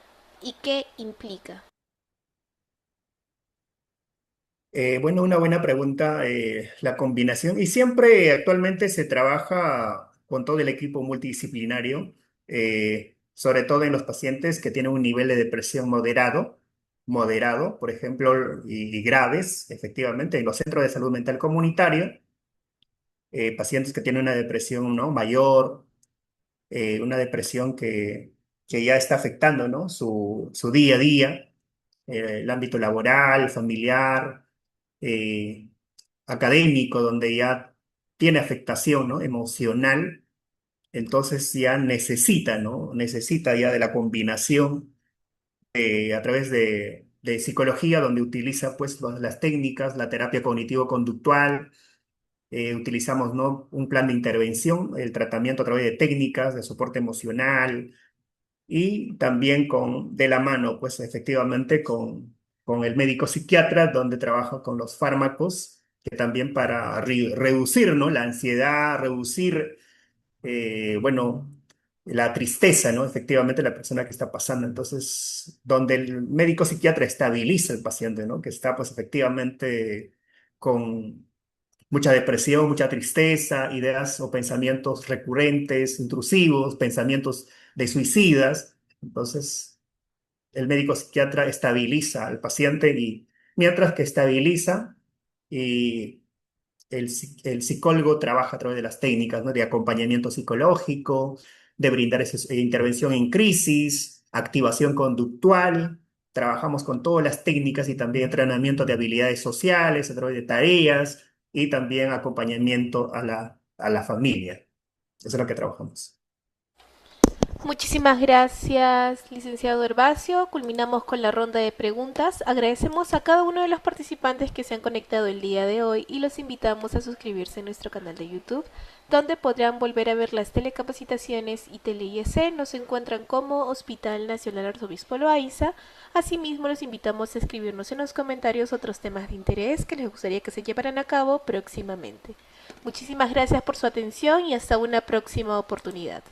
¿Y qué implica? Bueno, una buena pregunta, la combinación. Y siempre actualmente se trabaja con todo el equipo multidisciplinario, sobre todo en los pacientes que tienen un nivel de depresión moderado, por ejemplo, y graves, efectivamente, en los centros de salud mental comunitario, pacientes que tienen una depresión, ¿no? mayor, una depresión que ya está afectando, ¿no? su día a día, el ámbito laboral, familiar. eh, Académico, donde ya tiene afectación, ¿no? emocional, entonces ya necesita, ¿no? Necesita ya de la combinación a través de psicología, donde utiliza pues las técnicas, la terapia cognitivo-conductual, utilizamos, ¿no? un plan de intervención, el tratamiento a través de técnicas de soporte emocional, y también de la mano, pues efectivamente con el médico psiquiatra, donde trabaja con los fármacos, que también para reducir, ¿no? la ansiedad, reducir, bueno, la tristeza, ¿no? Efectivamente, la persona que está pasando. Entonces, donde el médico psiquiatra estabiliza al paciente, ¿no? Que está, pues efectivamente con mucha depresión, mucha tristeza, ideas o pensamientos recurrentes, intrusivos, pensamientos de suicidas. Entonces, el médico psiquiatra estabiliza al paciente y mientras que estabiliza, y el psicólogo trabaja a través de las técnicas, ¿no? de acompañamiento psicológico, de brindar intervención en crisis, activación conductual. Trabajamos con todas las técnicas y también entrenamiento de habilidades sociales a través de tareas y también acompañamiento a la familia. Eso es lo que trabajamos. Muchísimas gracias, licenciado Herbacio. Culminamos con la ronda de preguntas. Agradecemos a cada uno de los participantes que se han conectado el día de hoy y los invitamos a suscribirse a nuestro canal de YouTube, donde podrán volver a ver las telecapacitaciones y tele-IEC. Nos encuentran como Hospital Nacional Arzobispo Loaiza. Asimismo, los invitamos a escribirnos en los comentarios otros temas de interés que les gustaría que se llevaran a cabo próximamente. Muchísimas gracias por su atención y hasta una próxima oportunidad.